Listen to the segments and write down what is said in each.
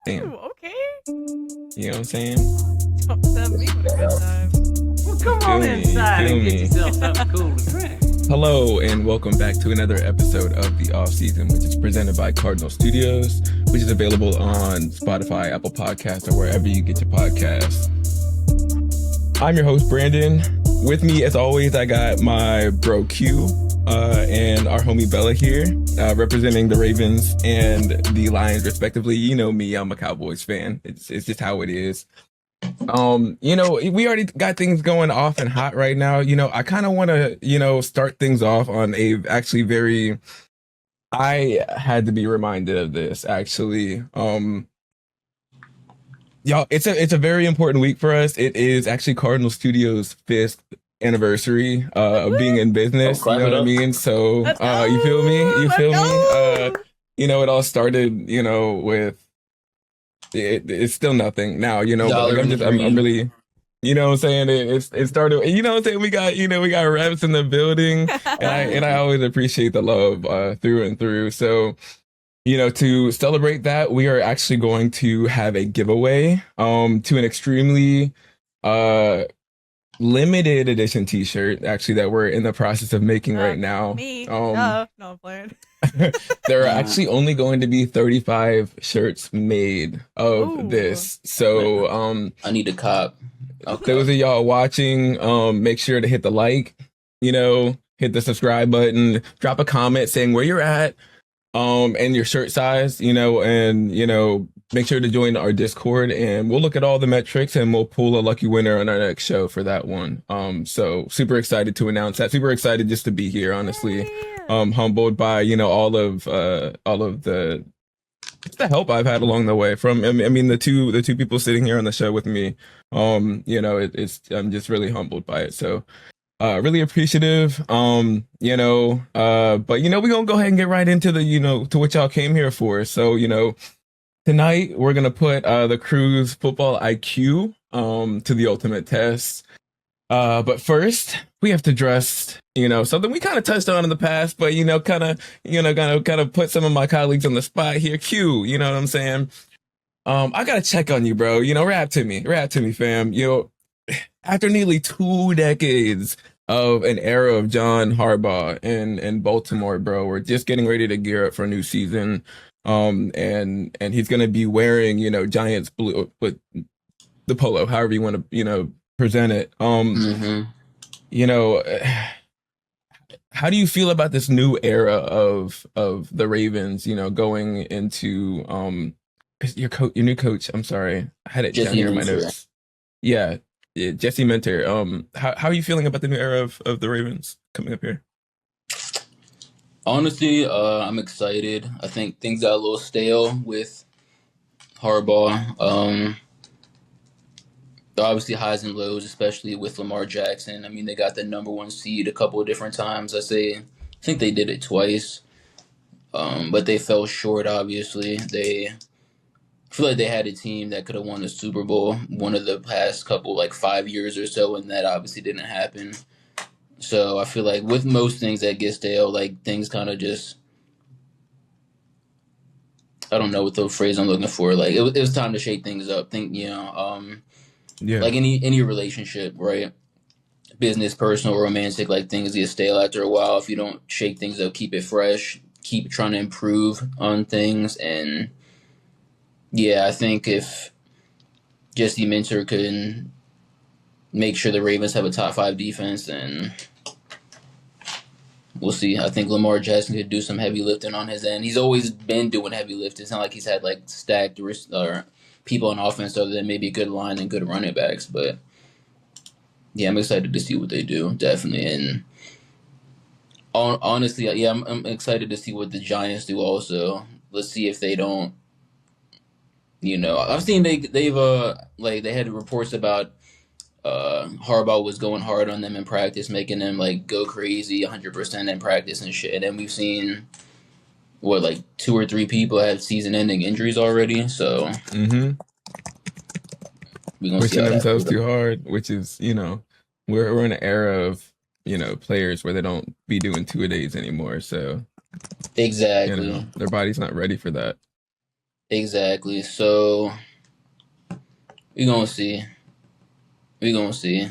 Damn. Ooh, okay. You know what I'm saying? Don't tempt me with a good time. Well, You come feel on me? You inside feel and get me? yourself something cool to drink. Hello, and welcome back to another episode of the Offseason, which is presented by Cardinal Studios, which is available on Spotify, Apple Podcasts, or wherever you get your podcasts. I'm your host, Brandon. With me, as always, I got my bro Q and our homie Bella here, representing the Ravens and the Lions, respectively. You know me, I'm a Cowboys fan. It's just how it is. We already got things going off and hot right now. I kind of want to, start things off on a actually very. I had to be reminded of this actually. Y'all, it's a very important week for us. It is actually Cardinal Studios' fifth anniversary of being in Oh, business. You clap know it what I up. mean? So, Let's you feel me? go. You Let's feel me? go. It all started, with it's still nothing now, but like Dollar and the I'm dream. really, what I'm saying? It started, what I'm saying? We got reps in the building, and I always appreciate the love through and through. So, to celebrate that, we are actually going to have a giveaway to an extremely uh limited edition t-shirt actually that we're in the process of making right now. Me. Um No, I'm playing. there are Uh, actually only going to be 35 shirts made of Ooh. this. So I need a cop. Okay. those of y'all watching, make sure to hit the like, hit the subscribe button, drop a comment saying where you're at, and your shirt size, and make sure to join our Discord, and we'll look at all the metrics and we'll pull a lucky winner on our next show for that one. So super excited to announce that. Super excited just to be here, honestly. Humbled by, all of the help I've had along the way from, I mean, the two people sitting here on the show with me. It's I'm just really humbled by it. So really appreciative. But we're gonna go ahead and get right into the, to what y'all came here for. So, tonight we're gonna put the crew's football IQ to the ultimate test. But first we have to address, something we kind of touched on in the past, but kind of put some of my colleagues on the spot here. Q, you know what I'm saying? I gotta check on you, bro. Rap to me, fam. After nearly 2 decades of an era of John Harbaugh in Baltimore, bro, we're just getting ready to gear up for a new season. And he's gonna be wearing, Giants blue with the polo, however you want to, present it. hmm You know, how do you feel about this new era of the Ravens, going into your new coach, I'm sorry. I had it down Jesse here in my Minter. notes. Yeah, Jesse Minter. How are you feeling about the new era of the Ravens coming up here? Honestly, I'm excited. I think things got a little stale with Harbaugh. Obviously highs and lows, especially with Lamar Jackson. I mean, they got the number one seed a couple of different times. I think they did it twice, but they fell short. Obviously, I feel like they had a team that could have won a Super Bowl one of the past couple, like 5 years or so, and that obviously didn't happen. So I feel like with most things that get stale, like things kind of just, I don't know what the phrase I'm looking for. Like it was time to shake things up. Yeah. Like any relationship, right? Business, personal, romantic, like things get stale after a while if you don't shake things up, keep it fresh, keep trying to improve on things. And yeah, I think if Jesse Minter could make sure the Ravens have a top 5 defense, then we'll see. I think Lamar Jackson could do some heavy lifting on his end. He's always been doing heavy lifting. It's not like he's had like stacked or people on offense other than maybe a good line and good running backs. But yeah, I'm excited to see what they do, definitely. And honestly, yeah, I'm excited to see what the Giants do also. Let's see if they don't. I've seen they've like they had reports about Harbaugh was going hard on them in practice, making them like go crazy 100% in practice and shit. And then we've seen like 2 or 3 people have season-ending injuries already. So Mm-hmm. we're gonna see Pushing how that themselves goes. too hard, which is, we're in an era of, players where they don't be doing 2 a days anymore. So, Exactly. their body's not ready for that. Exactly. So we gonna see. We gonna see.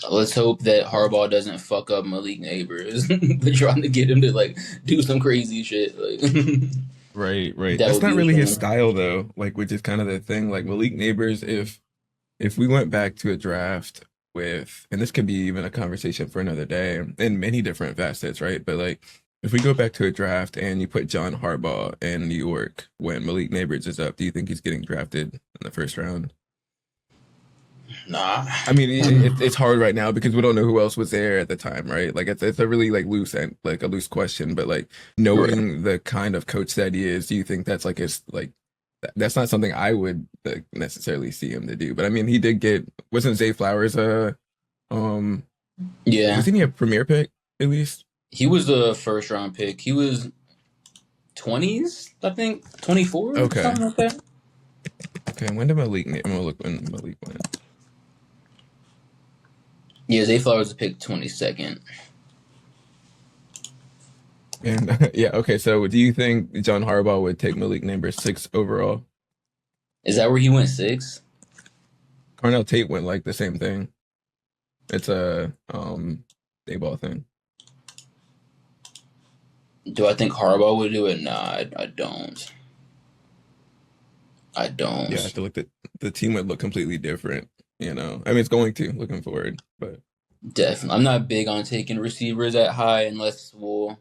Let's hope that Harbaugh doesn't fuck up Malik Neighbors. But trying to get him to like do some crazy shit. Like Right, right. that That's would not be a really his shame. style though. Like, which is kind of the thing. Like Malik Neighbors, if we went back to a draft with, and this could be even a conversation for another day in many different facets, right? But like, if we go back to a draft and you put John Harbaugh in New York when Malik Neighbors is up, do you think he's getting drafted in the first round? Nah. I mean, it's hard right now because we don't know who else was there at the time, right? Like, it's a really like loose and like a loose question, but like Right. knowing the kind of coach that he is, do you think that's like his like that's not something I would like, necessarily see him to do? But I mean, he did get wasn't Zay Flowers um Yeah. wasn't he a premier pick at least? He was the first round pick. He was 20s, I think. 24, Okay, something like that. okay. When did Malik? I'm gonna look when Malik went. Yeah, Zay Flowers was picked 22nd. And yeah, okay. So do you think John Harbaugh would take Malik Neighbors six overall? Is that where he went six? Carnell Tate went like the same thing. It's a day ball thing. Do I think Harbaugh would do it? Nah, I don't. I Yeah, I don't. feel like the team would look completely different. I mean, it's going to looking forward, but Definitely. I'm not big on taking receivers that high unless, well,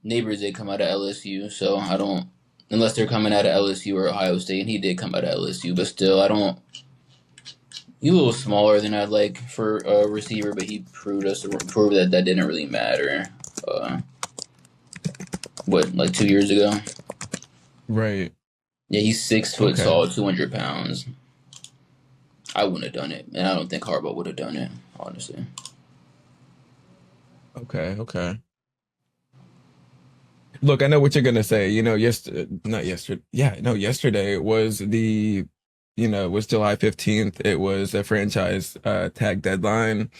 Neighbors did come out of LSU, so I don't. Unless they're coming out of LSU or Ohio State, and he did come out of LSU, but still, I don't. He's a little smaller than I'd like for a receiver, but he proved that that didn't really matter. Uh, what, like 2 years ago? right. Yeah, he's 6 foot Okay. tall, 200 pounds. I wouldn't have done it, and I don't think Harbaugh would have done it, honestly. Okay. Okay. Look, I know what you're gonna say. Not yesterday. Yeah, no, yesterday was was July 15th. It was a franchise tag deadline.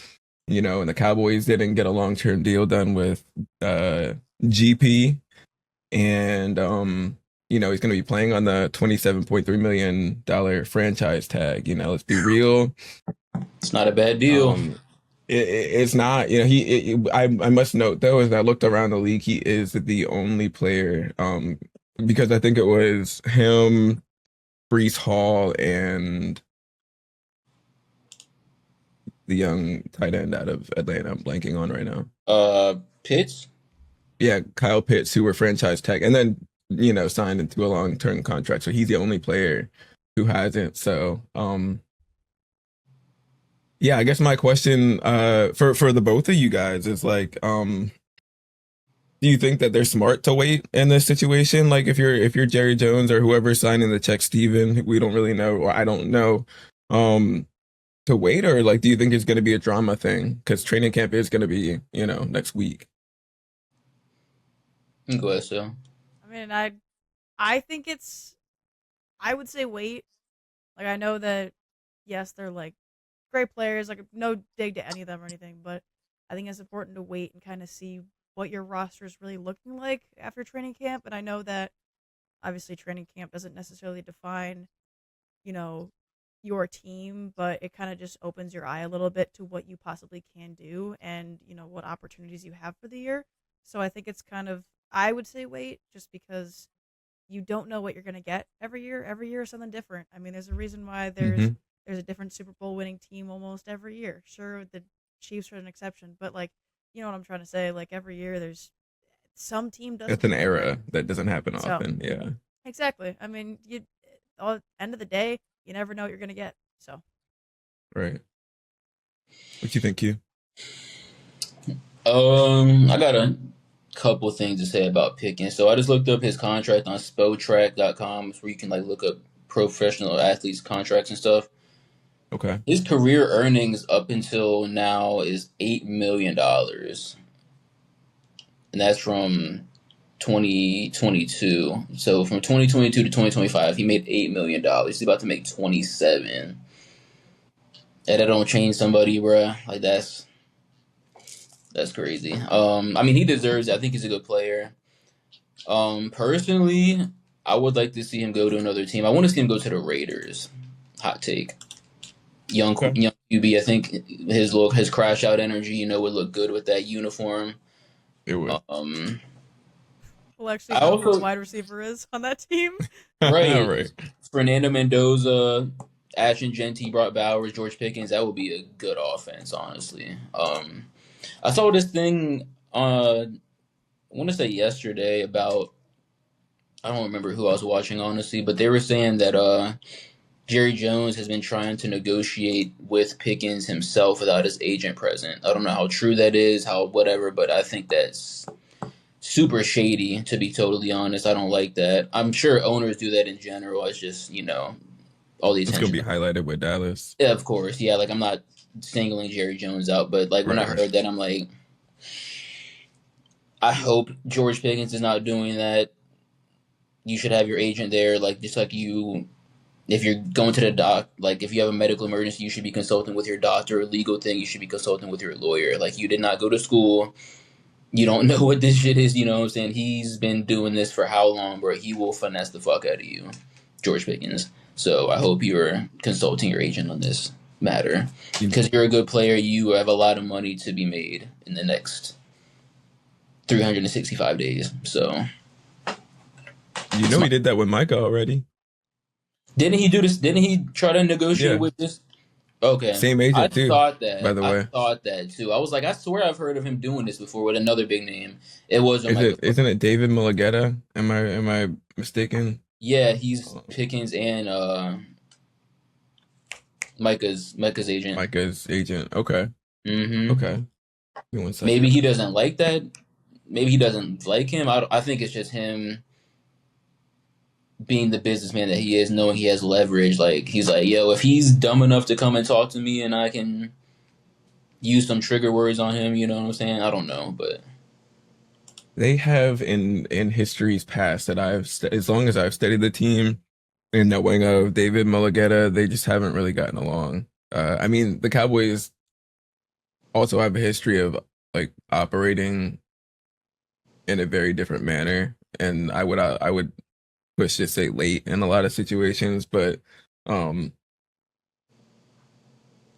And the Cowboys didn't get a long-term deal done with uh GP. And he's gonna be playing on the $27.3 million franchise tag. Let's be real. It's not a bad deal. It's not, I must note though, as I looked around the league, he is the only player, because I think it was him, Brees Hall, and the young tight end out of Atlanta. I'm blanking on right now. Pitts? Yeah, Kyle Pitts, who were franchise tag, and then signed into a long-term contract. So he's the only player who hasn't. So, yeah, I guess my question, for the both of you guys is like, do you think that they're smart to wait in this situation? Like if you're Jerry Jones or whoever's signing the check, Steven, we don't really know, or I don't know, um, to wait, or like do you think it's going to be a drama thing? Because training camp is going to be, next week. Go ahead, so. I mean, I think it's. I would say wait. Like I know that, yes, they're like great players. Like no dig to any of them or anything, but I think it's important to wait and kind of see what your roster is really looking like after training camp. And I know that obviously training camp doesn't necessarily define, you know, your team, but it kind of just opens your eye a little bit to what you possibly can do and, what opportunities you have for the year. So I think it's kind of, I would say wait just because you don't know what you're going to get every year. Every year is something different. I mean, there's a reason why Hmm. there's a different Super Bowl winning team almost every year. Sure, the Chiefs are an exception, but like, you know what I'm trying to say? Like every year there's some team does It's an something different. era that doesn't happen So, often. Yeah, exactly. I mean, end of the day, you never know what you're going to get. So, right. What you think, you? I got a couple things to say about Pickens. So I just looked up his contract on Spotrac.com, where you can like look up professional athletes' contracts and stuff. Okay. His career earnings up until now is $8 million, and that's from 2022. So from 2022 to 2025, he made $8 million. He's about to make 27. And that don't change somebody, bruh. Like that's crazy. I mean, he deserves it. I think he's a good player. Personally, I would like to see him go to another team. I want to see him go to the Raiders. Hot take. Okay. Young QB. I think his crash out energy, would look good with that uniform. It would. Um, We'll actually I know who a also wide receiver is on that team. right Right. Fernando Mendoza, Ashton Genty, Brock Bowers, George Pickens. That would be a good offense, honestly. I saw this thing. I want to say yesterday about I don't remember who I was watching honestly, but they were saying that Jerry Jones has been trying to negotiate with Pickens himself without his agent present. I don't know how true that is, how whatever, but I think that's super shady to be totally honest. I don't like that. I'm sure owners do that in general. It's just, all the It's gonna attention. be highlighted with Dallas. Yeah, of course. Yeah, like I'm not singling Jerry Jones out, but like when I Right. heard that I'm like I hope George Pickens is not doing that. You should have your agent there, like just like if you're going to the doc, like if you have a medical emergency, you should be consulting with your doctor. A legal thing, you should be consulting with your lawyer. Like you did not go to school, you don't know what this shit is. You know what I'm saying? He's been doing this for how long, bro? He will finesse the fuck out of you, George Pickens. So I hope you're consulting your agent on this matter You, because you're a good player. You have a lot of money to be made in the next 365 days. So you know he did that with Micah already. didn't he do this? Didn't he try to negotiate Yeah. with this? Okay. Same I agent too, thought by that. the I way. thought that too. I was like, I swear I've heard of him doing this before with another big name. It wasn't like, Isn't it David Mulligetta? Am I mistaken? yeah, he's Pickens and Micah's agent. Micah's agent. Okay. Hmm. Okay. Give me 1 Maybe second. he doesn't like that. Maybe he doesn't like him. I think it's just him being the businessman that he is, knowing he has leverage. Like he's like, yo, if he's dumb enough to come and talk to me, and I can use some trigger words on him, you know what I'm saying? I don't know, but They have in histories past that as long as I've studied the team and knowing of David Mulligetta, they just haven't really gotten along. I mean, the Cowboys also have a history of like operating in a very different manner, and I would push to say late in a lot of situations, but um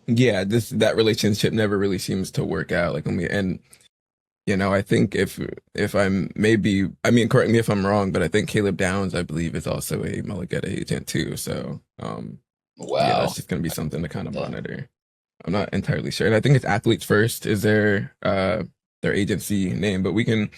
yeah, this that relationship never really seems to work out. Like when we and I think if I'm maybe I mean correct me if I'm wrong, but I think Caleb Downs, I believe, is also a Mulligetta agent too. So yeah, wow. that's just gonna be something to kind of monitor. I'm not entirely sure. And I think it's Athletes First is their agency name, but we can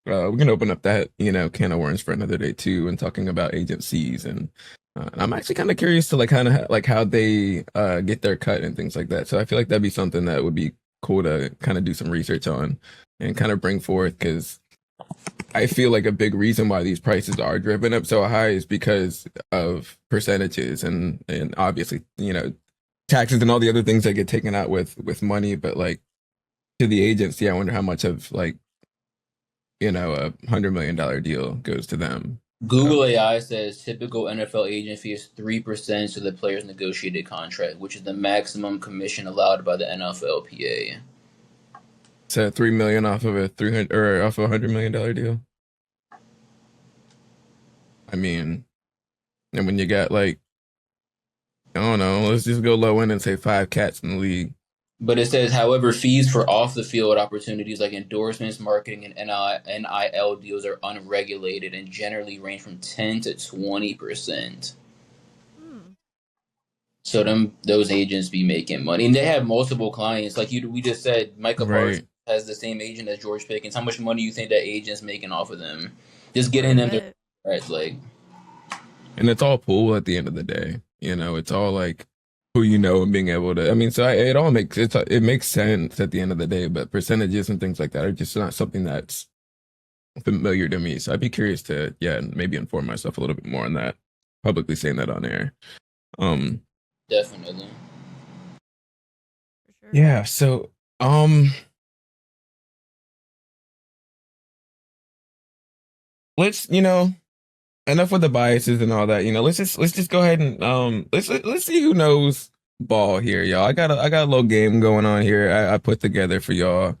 open up that, can of worms for another day too, and talking about agencies and I'm actually kind of curious to like kind of like how they get their cut and things like that. So I feel like that'd be something that would be cool to kind of do some research on and kind of bring forth because I feel like a big reason why these prices are driven up so high is because of percentages and obviously, taxes and all the other things that get taken out with money, but like to the agency, I wonder how much of like, $100 million deal goes to them. Google AI says typical NFL agent fee is 3% of the player's negotiated contract, which is the maximum commission allowed by the NFLPA. So 3 million off of a 300 or off of $100 million deal. I mean, and when you got like, I don't know, let's just go low end and say 5 cats in the league. But it says, however, fees for off the field opportunities like endorsements, marketing, and NIL deals are unregulated and generally range from 10 to 20%. So those agents be making money, and they have multiple clients. Like we just said, Micah Parsons Right. has the same agent as George Pickens. How much money do you think that agent's making off of them? Just Quite getting a them to bit. right, like And it's all pool at the end of the day. It's all like who and being able to. I mean, so it makes sense at the end of the day, but percentages and things like that are just not something that's familiar to me. So I'd be curious to, yeah, maybe inform myself a little bit more on that. Publicly saying that on air. definitely. For sure. Yeah. So let's enough with the biases and all that. Let's just go ahead and let's see who knows ball here, y'all. I got a little game going on here. I put together for y'all.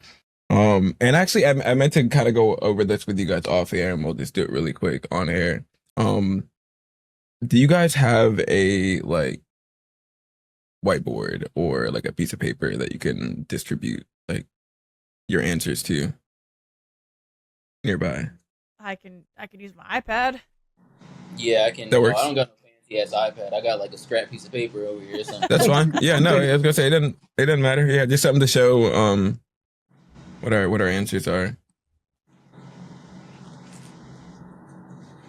And actually, I meant to kind of go over this with you guys off air, and we'll just do it really quick on air. Do you guys have a like whiteboard or like a piece of paper that you can distribute like your answers to nearby? I can use my iPad. Yeah, I can. That You know, I works. don't got no fancy ass iPad. I got like a scrap piece of paper over here or That's something. fine. Yeah, no, I was gonna say it doesn't matter. Yeah, just something to show what our answers are.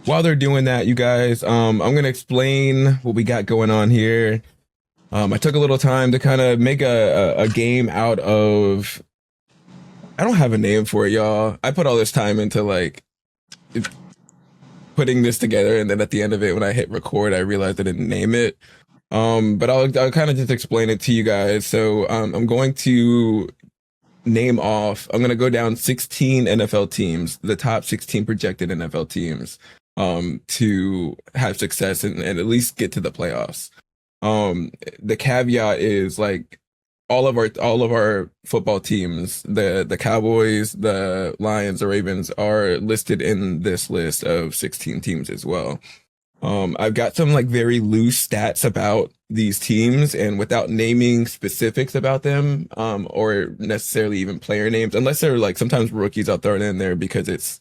While they're doing that, you guys, I'm gonna explain what we got going on here. I took a little time to kind of make a game out of. I don't have a name for it, y'all. I put all this time into like putting this together, and then at the end of it, when I hit record, I realized I didn't name it. But I'll kind of just explain it to you guys. So I'm going to name off. I'm going to go down 16 NFL teams, the top 16 projected NFL teams, to have success and at least get to the playoffs. The caveat is like all of our football teams, the Cowboys, the Lions, the Ravens are listed in this list of 16 teams as well. I've got some like very loose stats about these teams, and without naming specifics about them, or necessarily even player names, unless they're like sometimes rookies, I'll throw it in there because it's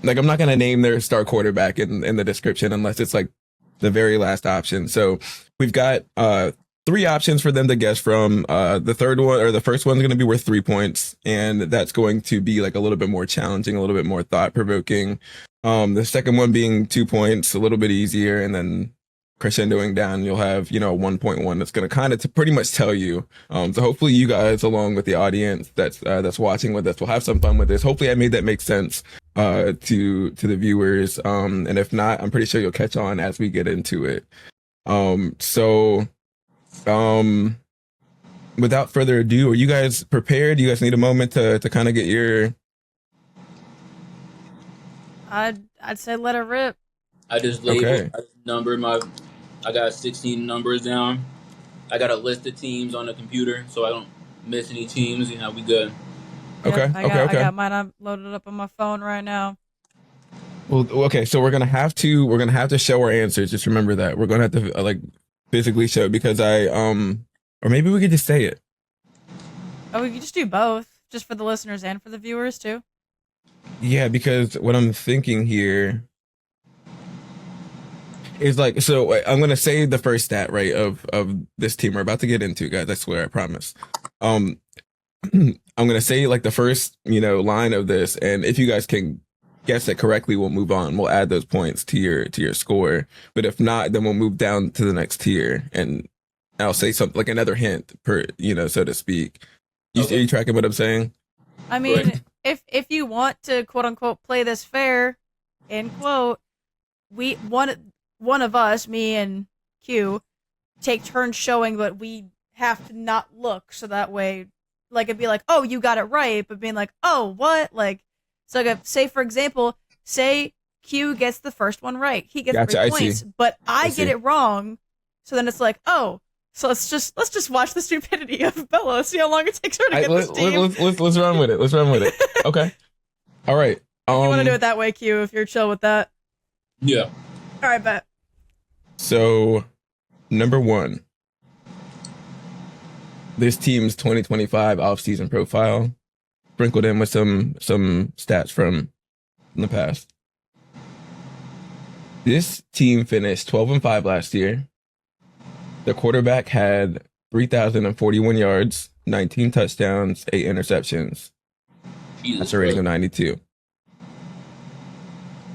like I'm not gonna name their star quarterback in the description unless it's like the very last option. So we've got three options for them to guess from. The third one or the first one's going to be worth 3 points, and that's going to be like a little bit more challenging, a little bit more thought provoking. The second one being 2 points, a little bit easier, and then crescendoing down, you'll have 1.1 that's going to kind of pretty much tell you. So hopefully you guys, along with the audience that's watching with us, will have some fun with this. Hopefully I made that make sense to the viewers. And if not, I'm pretty sure you'll catch on as we get into it. So without further ado, are you guys prepared? You guys need a moment to kind of get your. I'd say let it rip. I just Okay. numbered my. I got 16 numbers down. I got a list of teams on the computer, so I don't miss any teams. We good. Okay. Yep, I Okay. got mine. I'm loaded up on my phone right now. Well, okay. So we're gonna have to show our answers. Just remember that we're gonna have to like physically show it because or maybe we could just say it. Oh, we could just do both, just for the listeners and for the viewers too. Yeah, because what I'm thinking here is like, so I'm gonna say the first stat right of this team we're about to get into, guys. I swear, I promise. I'm gonna say like the first line of this, and if you guys can guess it correctly, we'll move on. We'll add those points to your score. But if not, then we'll move down to the next tier, and I'll say something like another hint per so to speak. Are you tracking what I'm saying? I mean, if you want to quote unquote play this fair, end quote, one of us, me and Q, take turns showing, but we have to not look, so that way, like it'd be like, oh, you got it right, but being like, oh, what, like, so like, say for example, say Q gets the first one right, he gets Gotcha, 3 points, but I get see. it wrong, so then it's like, oh. So let's just watch the stupidity of Bella. See how long it takes her to get this team. Let's run with it. Let's run with it. Okay. All right. If you want to do it that way, Q, if you're chill with that. Yeah. All right, bet. So, number one, this team's 2025 offseason profile, sprinkled in with some stats from the past. This team finished 12-5 last year. The quarterback had 3,041 yards, 19 touchdowns, 8 interceptions. That's a rating of 92.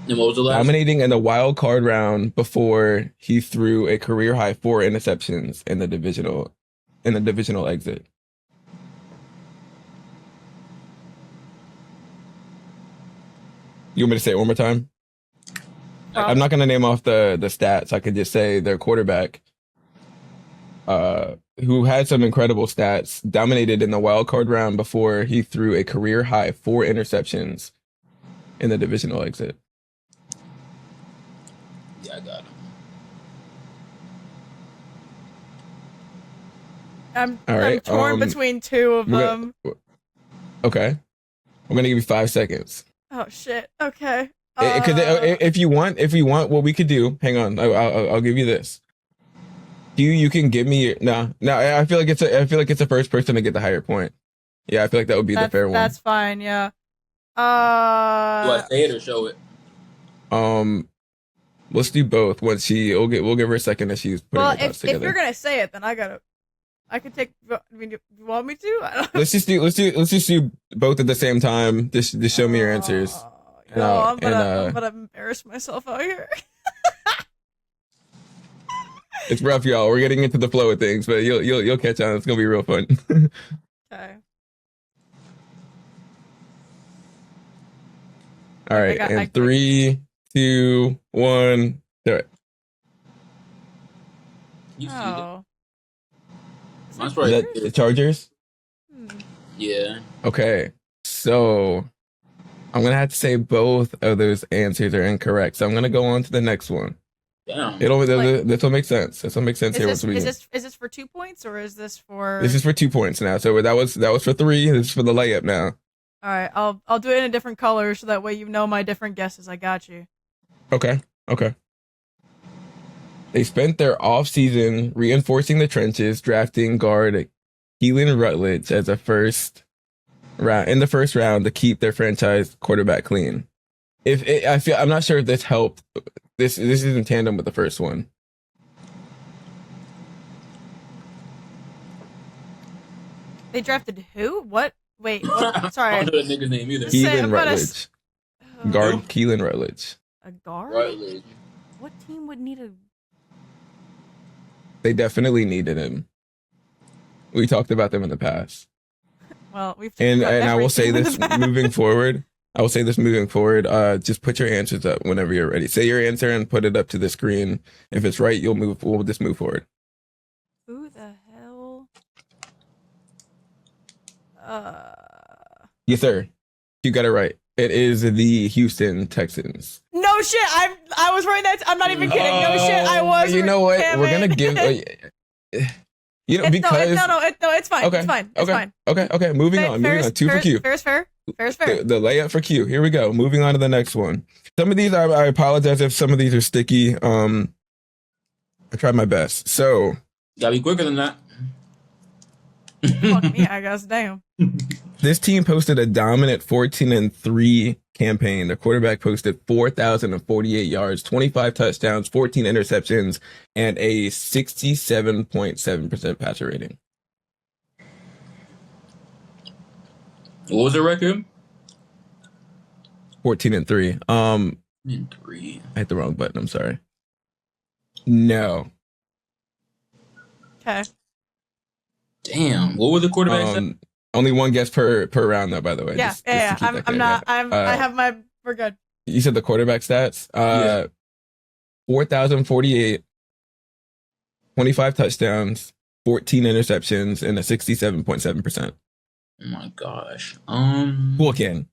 And what was the last? Dominating in the wild card round before he threw a career high 4 interceptions in the divisional exit. You want me to say it one more time? I'm not going to name off the stats. I could just say their quarterback, who had some incredible stats, dominated in the wild card round before he threw a career high 4 interceptions in the divisional exit. Yeah, I got him. I'm torn between two of them. Okay. I'm going to give you 5 seconds. Oh, shit. Okay. Because if you want, what we could do, hang on, I'll give you this. You can give me no. I feel like it's the first person to get the higher point. Yeah, I feel like that would be the fair one. That's fine. Yeah. Do I say it or show it? Let's do both. Once we'll give her a second as she's putting her thoughts together. If you're gonna say it, then I could take. I mean, you want me to? I don't let's just do both at the same time. Just show me your answers. I'm gonna embarrass myself out here. It's rough, y'all. We're getting into the flow of things, but you'll catch on. It's gonna be real fun. Okay. All right, and 3, 2, 1, do it. You see Oh. That's Is that the Chargers? Yeah. Okay, so I'm gonna have to say both of those answers are incorrect. So I'm gonna go on to the next one. Damn. This will make sense. This will make sense here. Is this for 2 points or is this for? This is for 2 points now. So that was for 3. This is for the layup now. All right, I'll do it in a different color so that way you know my different guesses. I got you. Okay. They spent their offseason reinforcing the trenches, drafting guard Keelan Rutledge as a first round to keep their franchise quarterback clean. I'm not sure if this helped. This is in tandem with the first one. They drafted who? What? Wait. What? Sorry. I don't know that nigga's name either. Keelan Rutledge. Guard Keelan Rutledge. A guard? Rutledge. What team would need a? They definitely needed him. We talked about them in the past. Well, we've and I will say this moving forward. Just put your answers up whenever you're ready. Say your answer and put it up to the screen. If it's right, we'll just move forward. Who the hell? Yes, sir. You got it right. It is the Houston Texans. No shit. I was right. I'm not even kidding. No shit. I was. You know what? We're gonna give. Because it's fine. Okay. It's fine. Okay. It's fine. Okay. Moving on. 2 for Q. Fair's fair. The layup for Q. Here we go. Moving on to the next one. Some of these, I apologize if some of these are sticky. I tried my best. So gotta be quicker than that. Fuck me, I guess. Damn. This team posted a dominant 14-3 campaign. The quarterback posted 4,048 yards, 25 touchdowns, 14 interceptions, and a 67.7% passer rating. What was the record? 14-3. In 3. I hit the wrong button. I'm sorry. No. Okay. Damn. What were the quarterbacks? Only one guess per round, though. By the way. Yeah. I have my. We're good. You said the quarterback stats. 4,048, 25 touchdowns, 14 interceptions, and a 67.7%. Oh my gosh. Cool can.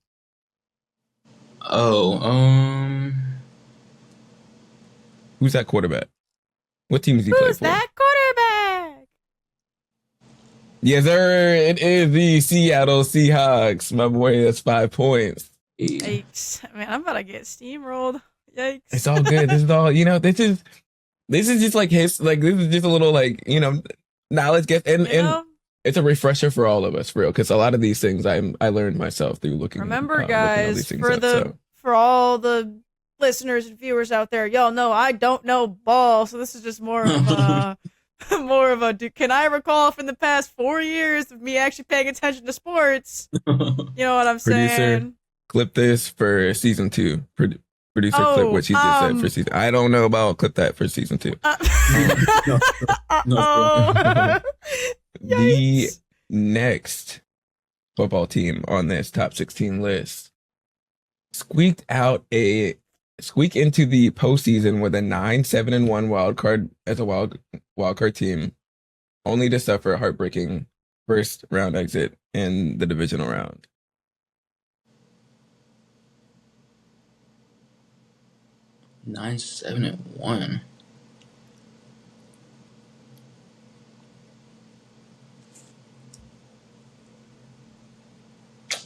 Who's that quarterback? What team does he play for? Who's that quarterback? Yes, sir. It is the Seattle Seahawks. My boy, that's 5 points. Yikes. Man, I'm about to get steamrolled. Yikes. It's all good. This is all, this is just like this is just a little knowledge get and it's a refresher for all of us, for real, because a lot of these things I learned myself through looking. Remember, guys, for all the listeners and viewers out there, y'all know I don't know ball, so this is just more of can I recall from the past 4 years of me actually paying attention to sports? You know what I'm saying? Producer, clip this for season 2. Producer, clip what you just said for season. I don't know about clip that for season 2. The next football team on this top 16 list squeaked into the postseason with a 9-7-1 wild card team, only to suffer a heartbreaking first round exit in the divisional round. Nine, 7-1.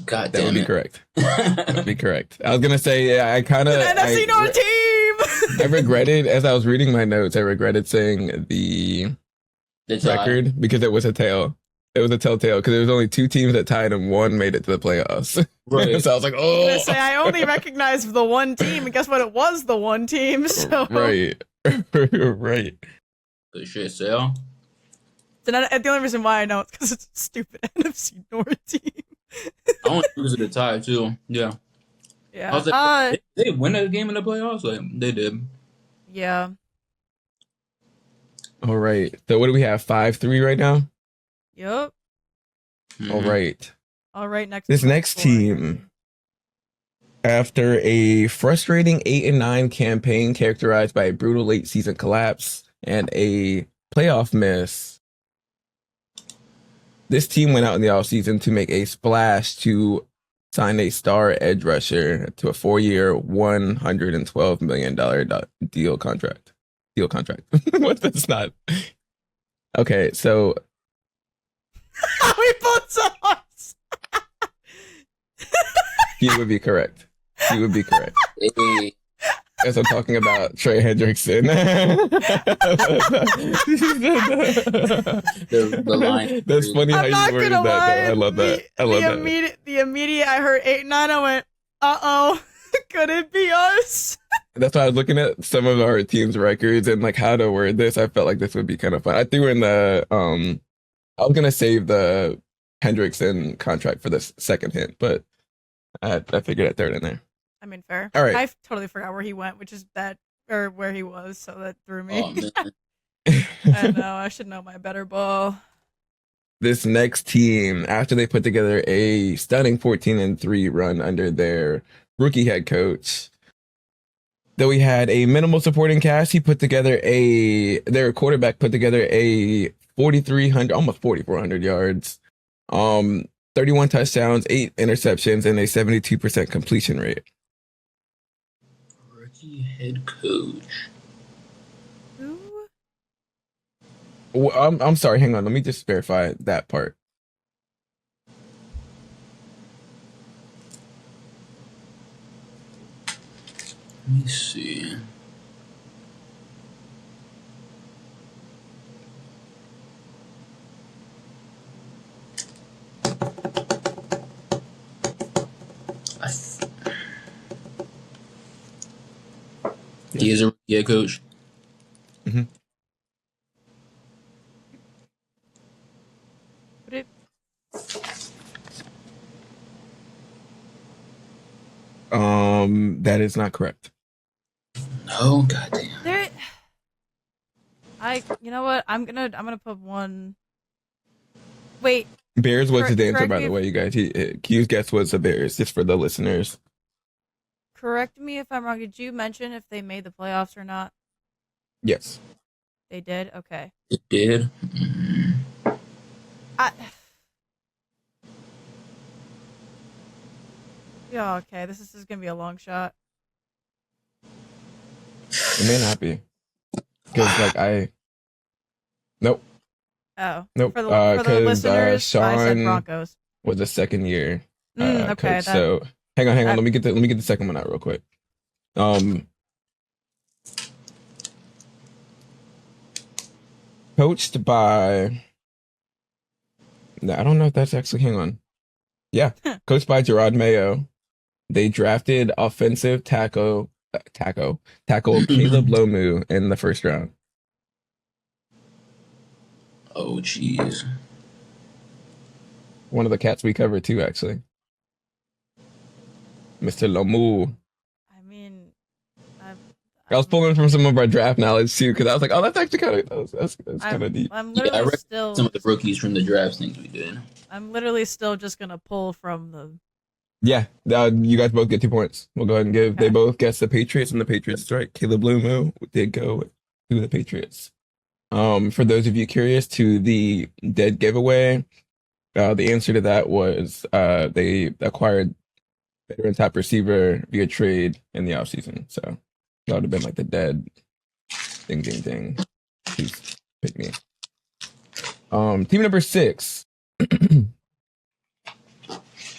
God That would damn be it. correct. That would be correct. I was gonna say, yeah, I kind of NFC North team. I regretted as I was reading my notes. I regretted saying the The tie. record because it was a tail. It was a telltale because there was only 2 teams that tied and one made it to the playoffs. Right. So I was like, I was oh, gonna say I only recognized the one team, and guess what? It was the one team. So right, right. Good shit, Sal. the only reason why I know it's because it's a stupid NFC North team. I want to visit the tie too. Yeah. Yeah. I was like, they win a game in the playoffs? Like, they did. Yeah. All right. So what do we have? 5-3 right now. Yep. All right. All right. This next team, after a frustrating 8-9 campaign characterized by a brutal late season collapse and a playoff miss, this team went out in the offseason to make a splash to sign a star edge rusher to a 4-year, $112 million deal contract. What? That's not. Okay, so we both saw us. he would be correct. He would be correct. Hey. As I'm talking about Trey Hendrickson. The line. That's funny how I'm not you worded gonna that. lie. Though. I love that. I love that. The immediate I heard 8-9, I went, uh-oh, could it be us? That's why I was looking at some of our team's records and like how to word this. I felt like this would be kind of fun. I threw in the I was gonna save the Hendrickson contract for the second hint, but I figured I'd throw it in there. I mean, fair. All right. I totally forgot where he went, which is that, or where he was, so that threw me. Oh, man. I know, I should know my better ball. This next team, after they put together a stunning 14-3 run under their rookie head coach, though he had a minimal supporting cast, he put together their quarterback put together a 4,300, almost 4,400 yards, 31 touchdowns, 8 interceptions, and a 72% completion rate. Rookie head coach. Who? Well, I'm sorry, hang on, let me just verify that part. Let me see. He is a rookie head coach. Mm-hmm. That is not correct. No, goddamn. You know what? I'm gonna put one. Wait. Bears was his answer, correct by me the if- way, you guys. Q's guess was the Bears, just for the listeners. Correct me if I'm wrong. Did you mention if they made the playoffs or not? Yes. They did? Okay. It did. Mm-hmm. Yeah, okay. This is gonna be a long shot. It may not be. Because, Nope. Oh. Nope. For the listeners, Sean I said Broncos. was a second year Okay. coach. So, hang on. Let me get the second one out real quick. Coached by... No, I don't know if that's actually... Hang on. Yeah. Coached by Gerard Mayo. They drafted offensive tackle Caleb Lomu in the first round. Oh, jeez. One of the cats we covered too, actually. Mr. Lomu. I mean, I was pulling from some of our draft knowledge too, because I was like, "Oh, that's actually kind of that's kind of neat." I'm literally I still some of the rookies from the draft things we did. I'm literally still just gonna pull from the. Yeah, you guys both get 2 points. We'll go ahead and give. Okay. They both guessed the Patriots, and the Patriots is right. Caleb Lomu did go to the Patriots. For those of you curious to the dead giveaway, the answer to that was they acquired veteran top receiver via trade in the offseason. So that would have been like the dead ding. Please pick me. Team number 6.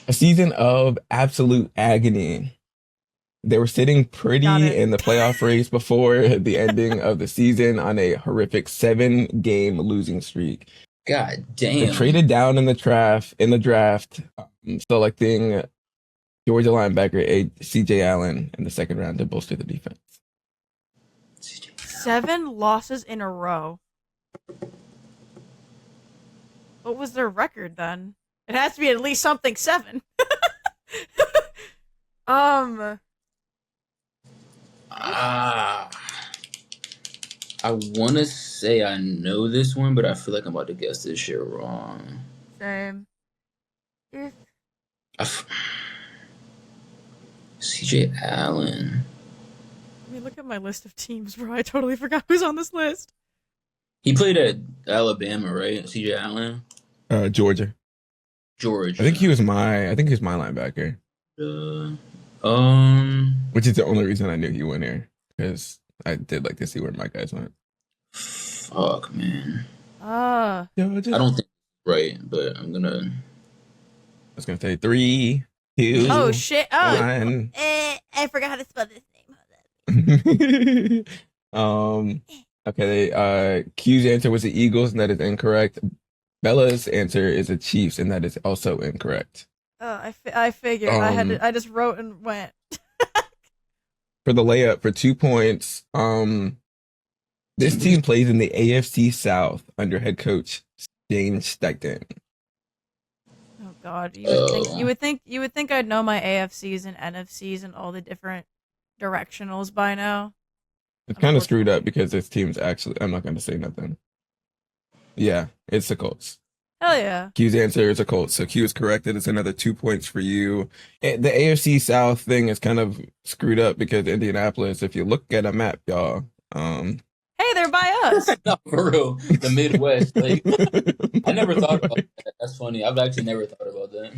A season of absolute agony. They were sitting Got pretty it. in the playoff race before the ending of the season on a horrific 7-game losing streak. God They damn. traded down in the draft, selecting Georgia linebacker CJ Allen in the second round to bolster the defense. 7 losses in a row. What was their record then? It has to be at least something 7. Ah, I want to say I know this one, but I feel like I'm about to guess this shit wrong. Same. CJ Allen. Let me look at my list of teams, bro. I totally forgot who's on this list. He played at Alabama, right? CJ Allen. Georgia. Georgia. I think he was my linebacker. Which is the only reason I knew he went here, because I did like to see where my guys went. Fuck, man. Georgia. I don't think right, but I'm gonna. I was gonna say 3, 2. Oh shit! Oh, 1. I forgot how to spell this name. Okay. Q's answer was the Eagles, and that is incorrect. Bella's answer is the Chiefs, and that is also incorrect. I figured I had to. I just wrote and went. For the layup for 2 points, this team plays in the AFC South under head coach James Steichen. Oh God! You would think I'd know my AFCs and NFCs and all the different directionals by now. It's kind of screwed up because this team's actually. I'm not going to say nothing. Yeah, it's the Colts. Hell yeah. Q's answer is a Colts, so Q is corrected. It's another 2 points for you. The AFC South thing is kind of screwed up because Indianapolis, if you look at a map, y'all, hey, they're by us. No, for real. The Midwest. Like, I never thought about that. That's funny. I've actually never thought about that.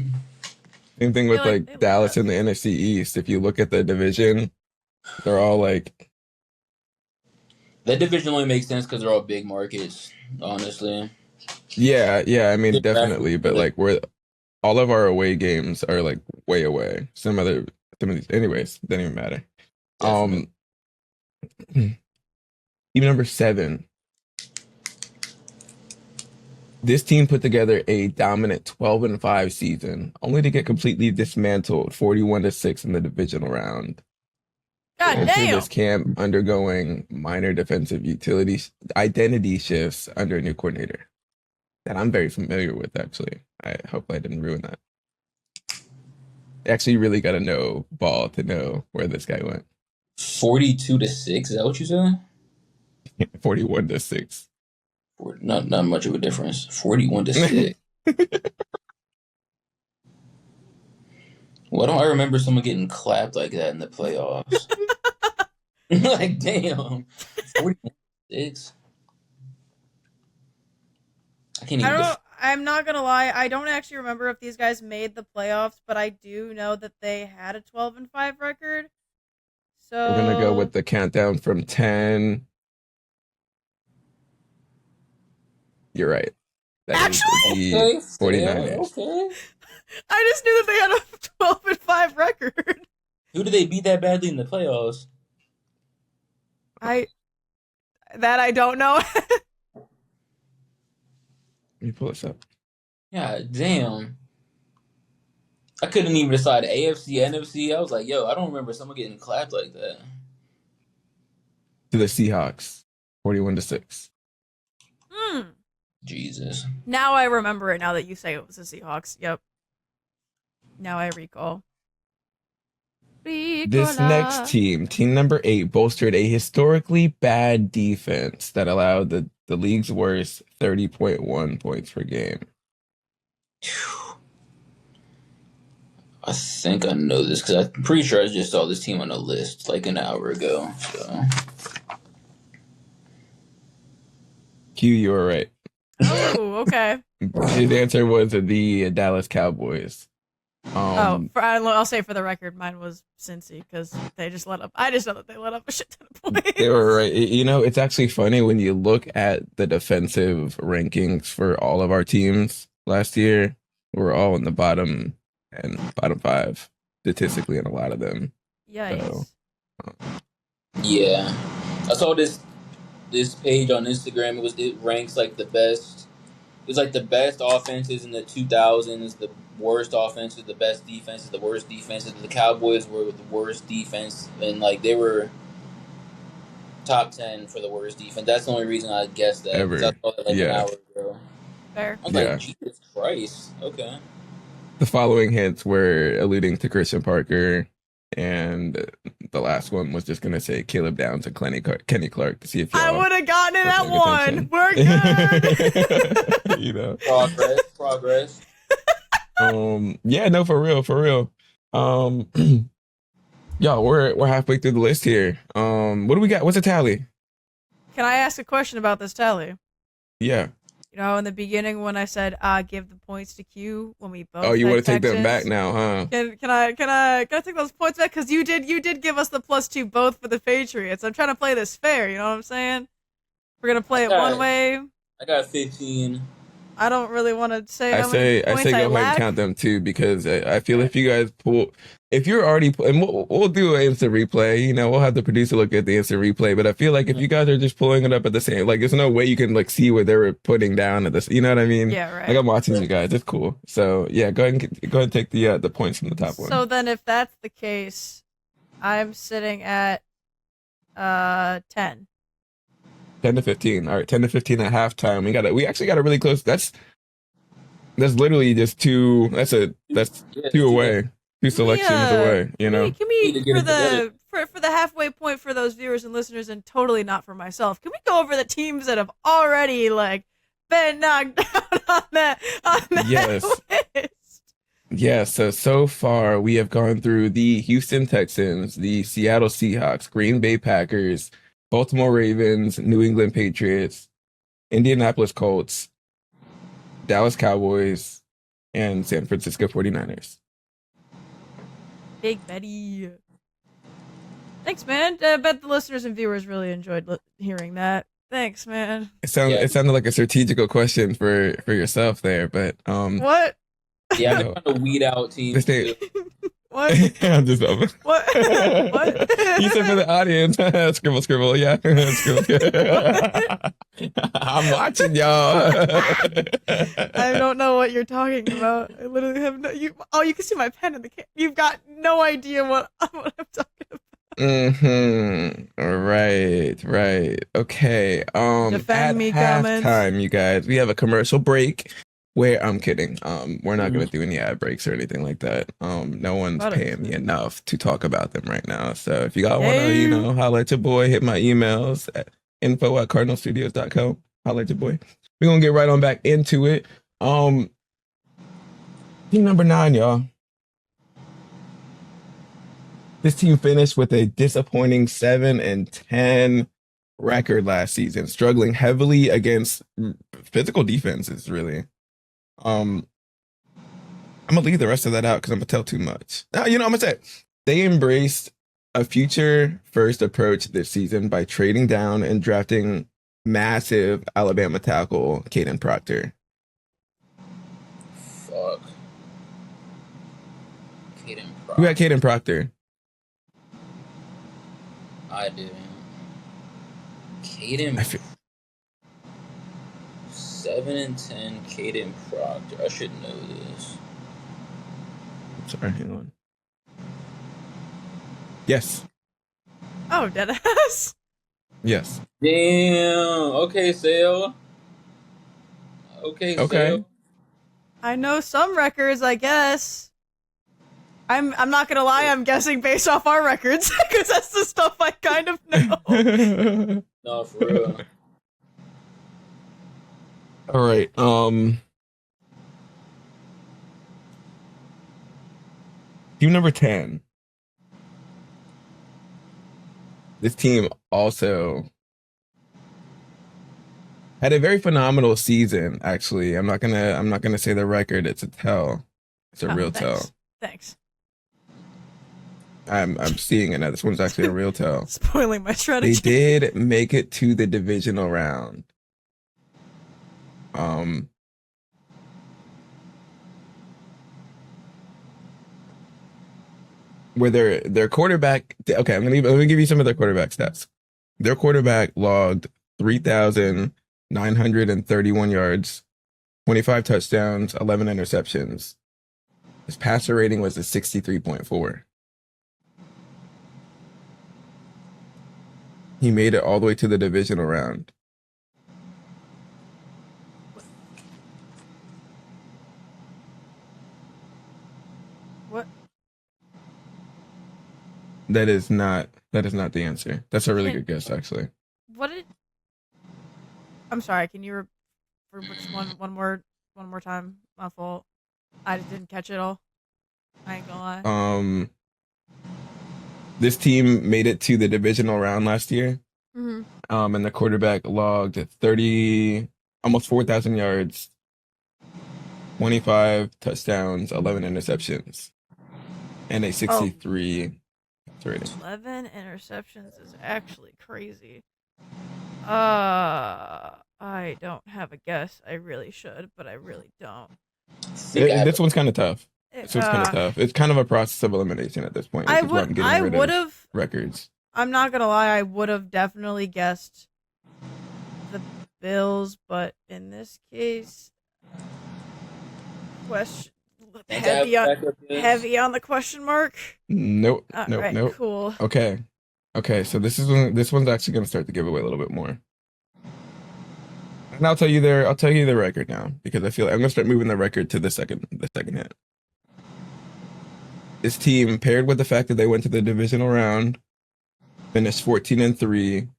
Same thing with They like Dallas in the NFC East. If you look at the division, they're all like. That division only makes sense because they're all big markets, honestly. Yeah. I mean, definitely, but like all of our away games are like way away. Some of these, anyways, doesn't even matter. Team number 7. This team put together a dominant 12-5 season, only to get completely dismantled 41-6 in the divisional round. God Enter damn. this camp undergoing minor defensive identity shifts under a new coordinator that I'm very familiar with, actually. I hope I didn't ruin that. Actually, really got to know ball to know where this guy went. 42-6. Is that what you said? 41-6. Not much of a difference. 41-6. Why don't I remember someone getting clapped like that in the playoffs? Like, damn. 41-6. I can't even. I'm not gonna lie. I don't actually remember if these guys made the playoffs, but I do know that they had a 12-5 record. So We're going to go with the countdown from 10. You're right. That is the 49ers. Okay. I just knew that they had a 12-5 record. Who did they beat that badly in the playoffs? I don't know. Let me pull this up. Yeah, damn. I couldn't even decide AFC, NFC. I was like, yo, I don't remember someone getting clapped like that. To the Seahawks, 41-6. Jesus. Now I remember it. Now that you say it was the Seahawks. Yep. Now I recall. This next team, team number 8, bolstered a historically bad defense that allowed the league's worst 30.1 points per game. I think I know this because I'm pretty sure I just saw this team on a list like an hour ago. So. Q, you were right. Oh, okay. His answer was the Dallas Cowboys. I'll say for the record, mine was Cincy because they just let up. I just know that they let up a shit ton of points. They were right. You know, it's actually funny when you look at the defensive rankings for all of our teams last year. We're all in the bottom and bottom 5 statistically in a lot of them. Yikes. So, Yeah, I saw this page on Instagram. It ranks like the best. It was like the best offenses in the 2000s, the worst offenses, the best defenses, the worst defenses. The Cowboys were the worst defense, and like they were top 10 for the worst defense. That's the only reason I guessed that, because I ever. saw it like an Yeah. hour ago. Fair. I was like, Yeah. Jesus Christ. Okay. The following hints were alluding to Christian Parker, and the last one was just gonna say Caleb Downs and Kenny Clark to see if y'all I would have gotten it were at paying one. We're good. attention. You know. Progress. Yeah, no, for real. Y'all, we're halfway through the list here. What do we got? What's a tally? Can I ask a question about this tally? Yeah. You know, in the beginning when I said give the points to Q when we both. Oh, you had want to take them back Texans, now, huh? Can I take those points back? Because you did give us the +2 both for the Patriots. I'm trying to play this fair. You know what I'm saying? We're gonna play it one way. I got 15. I don't really want to say I how many say points go ahead and lack. count them too, because I feel if you guys if you're already, and we'll do an instant replay, you know, we'll have the producer look at the instant replay, but I feel like if you guys are just pulling it up at the same, like there's no way you can like see what they were putting down at this, you know what I mean? Yeah, right. Like I'm watching you guys, it's cool. So yeah, go ahead and take the points from the top one. So then if that's the case, I'm sitting at 10. 10 to 15. All right, 10 to 15 at halftime. We actually got a really close. That's literally just two. That's two away. Two selections away. You know. Can we for the halfway point for those viewers and listeners, and totally not for myself? Can we go over the teams that have already like been knocked down on that Yes. list? Yes. So far we have gone through the Houston Texans, the Seattle Seahawks, Green Bay Packers, Baltimore Ravens, New England Patriots, Indianapolis Colts, Dallas Cowboys, and San Francisco 49ers. Big Betty. Thanks, man. I bet the listeners and viewers really enjoyed hearing that. Thanks, man. It sounded like a strategical question for yourself there, but what? Yeah, I'm trying to weed out teams. What? I'm just over. What? What? You said for the audience. Scribble. Yeah. I'm watching y'all. I don't know what you're talking about. I literally have no. You can see my pen in the. You've got no idea what I'm talking about. Right. Okay. Defend me, comments. Halftime, you guys. We have a commercial break. Where I'm kidding. We're not gonna do any ad breaks or anything like that. No one's paying me enough to talk about them right now. So if you guys wanna, holla at your boy, hit my emails at info@cardinalstudios.com. Holla at your boy. We're gonna get right on back into it. Team number 9, y'all. This team finished with a disappointing 7-10 record last season, struggling heavily against physical defenses, really. I'm gonna leave the rest of that out because I'm gonna tell too much. Now, I'm gonna say they embraced a future first approach this season by trading down and drafting massive Alabama tackle Caden Proctor. Fuck. Caden Proctor. Who had Caden Proctor? I didn't. Caden. 7-10, Caden Proctor. I should know this. Sorry, hang on. Yes. Oh, deadass. Yes. Damn. Okay, Sale. Okay. Sale. I know some records, I guess. I'm not gonna lie. I'm guessing based off our records because that's the stuff I kind of know. No, for real. All right. Team number 10. This team also had a very phenomenal season, actually. I'm not gonna say the record, it's a tell. It's a real tell. Thanks. I'm seeing it now. This one's actually a real tell. Spoiling my strategy. They did make it to the divisional round. where their quarterback. Okay, let me give you some of their quarterback stats. Their quarterback logged 3,931 yards, 25 touchdowns, 11 interceptions. His passer rating was a 63.4. He made it all the way to the divisional round. What? That is not the answer. That's a really good guess, actually. What did? I'm sorry. Can you just one more time? My fault. I just didn't catch it all. I ain't gonna lie. This team made it to the divisional round last year. Mm-hmm. And the quarterback logged almost 4,000 yards, 25 touchdowns, 11 interceptions, and a 63 rating. 11 interceptions is actually crazy. I don't have a guess. I really should, but I really don't. This one's kind of tough. It's kind of a process of elimination at this point. I would have records. I'm not gonna lie. I would have definitely guessed the Bills, but in this case, heavy on the question mark. Nope. Cool. Okay. So this one's actually gonna start to give away a little bit more. And I'll tell you the record now because I feel like I'm gonna start moving the record to the second hit. This team, paired with the fact that they went to the divisional round, finished 14-3,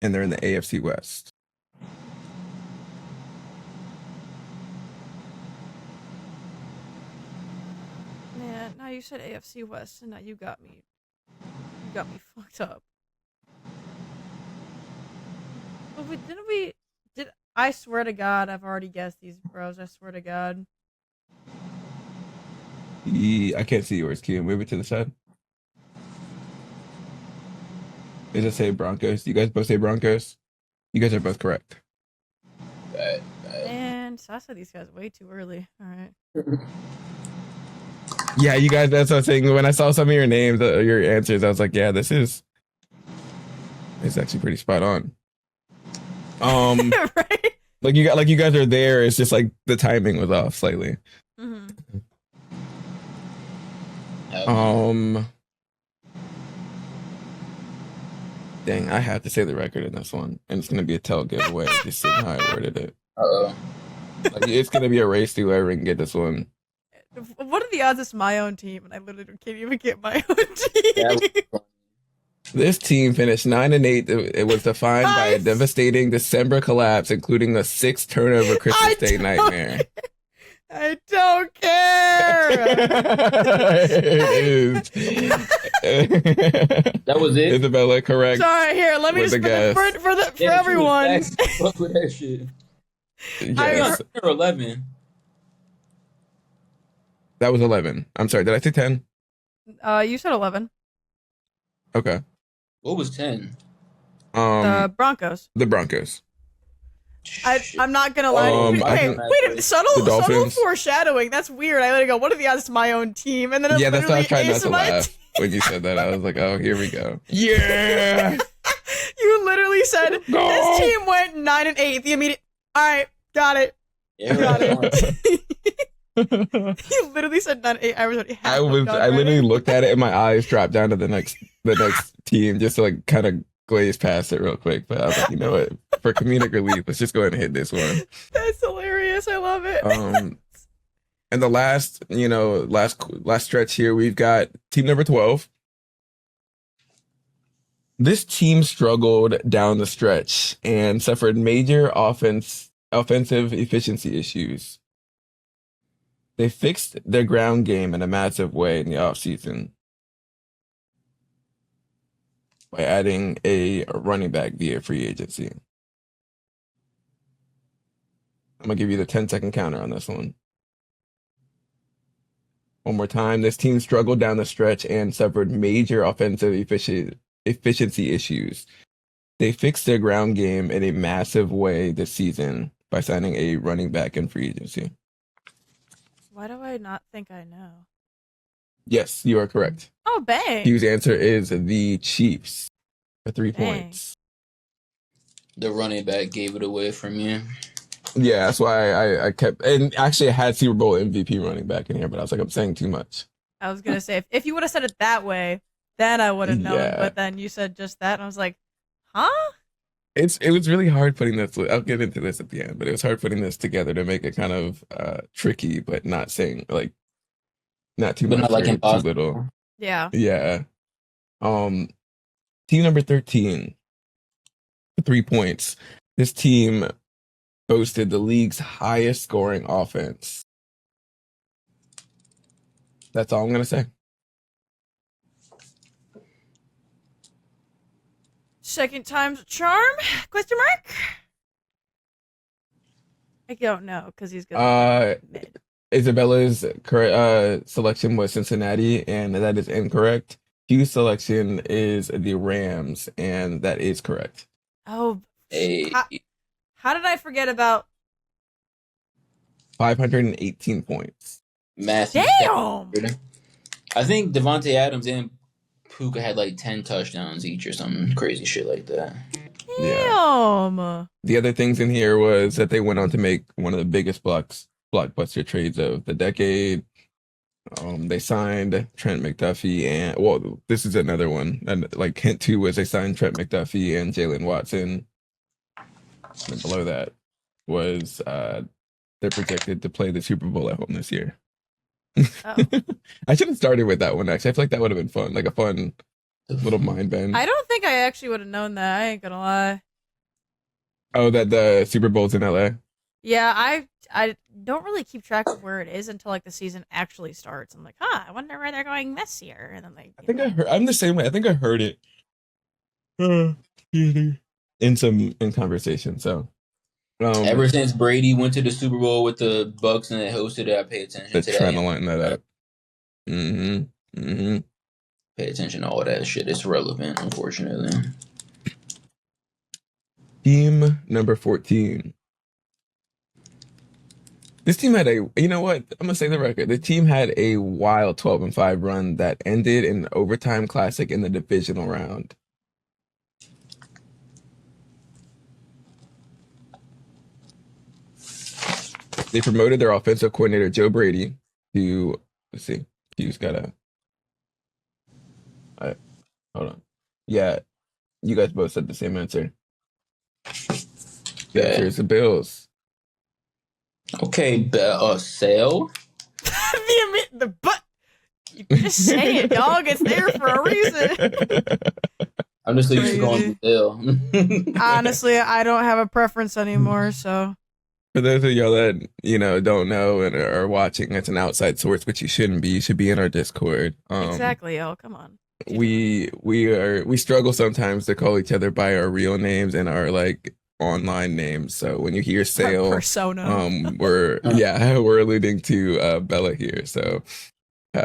and they're in the AFC West. Man, now you said AFC West, and now you got me fucked up. But I swear to God, I've already guessed these, bros. I swear to God. I can't see yours. Can you move it to the side? Does it say Broncos? You guys both say Broncos? You guys are both correct. And so I said these guys way too early. All right. Yeah, you guys, that's what I was saying. When I saw some of your names, your answers, I was like, yeah, it's actually pretty spot on. Right? Like you guys are there. It's just like the timing was off slightly. Mm-hmm. Dang, I have to say the record in this one, and it's gonna be a tell giveaway. Just seeing how I worded it. Like, it's gonna be a race to whoever can get this one. What are the odds it's my own team, and I literally can't even get my own team? This team finished 9-8. It was defined by a devastating December collapse, including a 6-turnover Christmas Day nightmare. I don't care. That was it. Isabella, correct. Sorry, here. Let me just for everyone. Fuck with that shit. Yes. 11. That was 11. I'm sorry. Did I say 10? You said 11. Okay. What was 10? The Broncos. The Broncos. I'm not gonna lie. Wait, subtle foreshadowing. That's weird. I let it go. What are the odds it's my own team? And then that's why I tried not to laugh when you said that. I was like, oh, here we go. Yeah. You literally said this team went 9-8. The immediate. All right, got it. Yeah, got it. You literally said 9-8. I literally looked at it and my eyes dropped down to the next team just to like kind of glaze past it real quick. But I was like, you know what? For comedic relief, let's just go ahead and hit this one. That's hilarious. I love it. And the last stretch here, we've got team number 12. This team struggled down the stretch and suffered major offensive efficiency issues. They fixed their ground game in a massive way in the offseason by adding a running back via free agency. I'm going to give you the 10-second counter on this one. One more time. This team struggled down the stretch and suffered major offensive efficiency issues. They fixed their ground game in a massive way this season by signing a running back in free agency. Why do I not think I know? Yes, you are correct. Oh, bang. Q's answer is the Chiefs for 3 Dang. points. The running back gave it away from you. Yeah, that's why I kept, and actually I had Super Bowl MVP running back in here, but I was like, I'm saying too much. I was gonna say if you would have said it that way, then I would have known. Yeah. But then you said just that, and I was like, huh? It was really hard putting this. I'll get into this at the end, but it was hard putting this together to make it kind of tricky, but not saying like not too But much not like or too impossible. little. Yeah. Yeah. Team number 13, 3 points. This team boasted the league's highest scoring offense. That's all I'm gonna say. Second time's a charm? Question mark? I don't know because he's gonna be mid. Isabella's correct selection was Cincinnati, and that is incorrect. Q's selection is the Rams, and that is correct. Oh, Hey, how did I forget about? 518 points. Matthew. Damn. I think Devontae Adams and Puka had like 10 touchdowns each or some crazy shit like that. Damn. The other things in here was that they went on to make one of the biggest blockbuster trades of the decade. They signed Trent McDuffie, and well, this is another one. And like hint two was they signed Trent McDuffie and Jalen Watson. And below that was they're projected to play the Super Bowl at home this year. Oh. I should have started with that one actually. I feel like that would have been fun, like a fun little mind bend. I don't think I actually would have known that. I ain't gonna lie. Oh, that the Super Bowl's in LA. Yeah, I don't really keep track of where it is until like the season actually starts. I'm like, I wonder where they're going this year. And then like, I think I heard. I'm the same way. I think I heard it in conversation. So Ever since Brady went to the Super Bowl with the Bucks and they hosted it, I pay attention they're to trying that. to line that up. Pay attention to all that shit. It's relevant, unfortunately. Team number 14. This team had a, you know what? I'm gonna say the record. The team had a wild 12-5 run that ended in an overtime classic in the divisional round. They promoted their offensive coordinator Joe Brady to, let's see, he's got a. Hold on. Yeah, you guys both said the same answer. The answer is the Bills. Okay, Sale. the butt. You just say it, dog. It's there for a reason. I'm just used to going to Sale. Honestly, I don't have a preference anymore, so. For those of y'all that, you know, don't know and are watching, it's an outside source, but you shouldn't be. You should be in our Discord. Exactly, yo. Come on. We struggle sometimes to call each other by our real names and our like online names. So when you hear Sale, persona. we're alluding to Bella here. So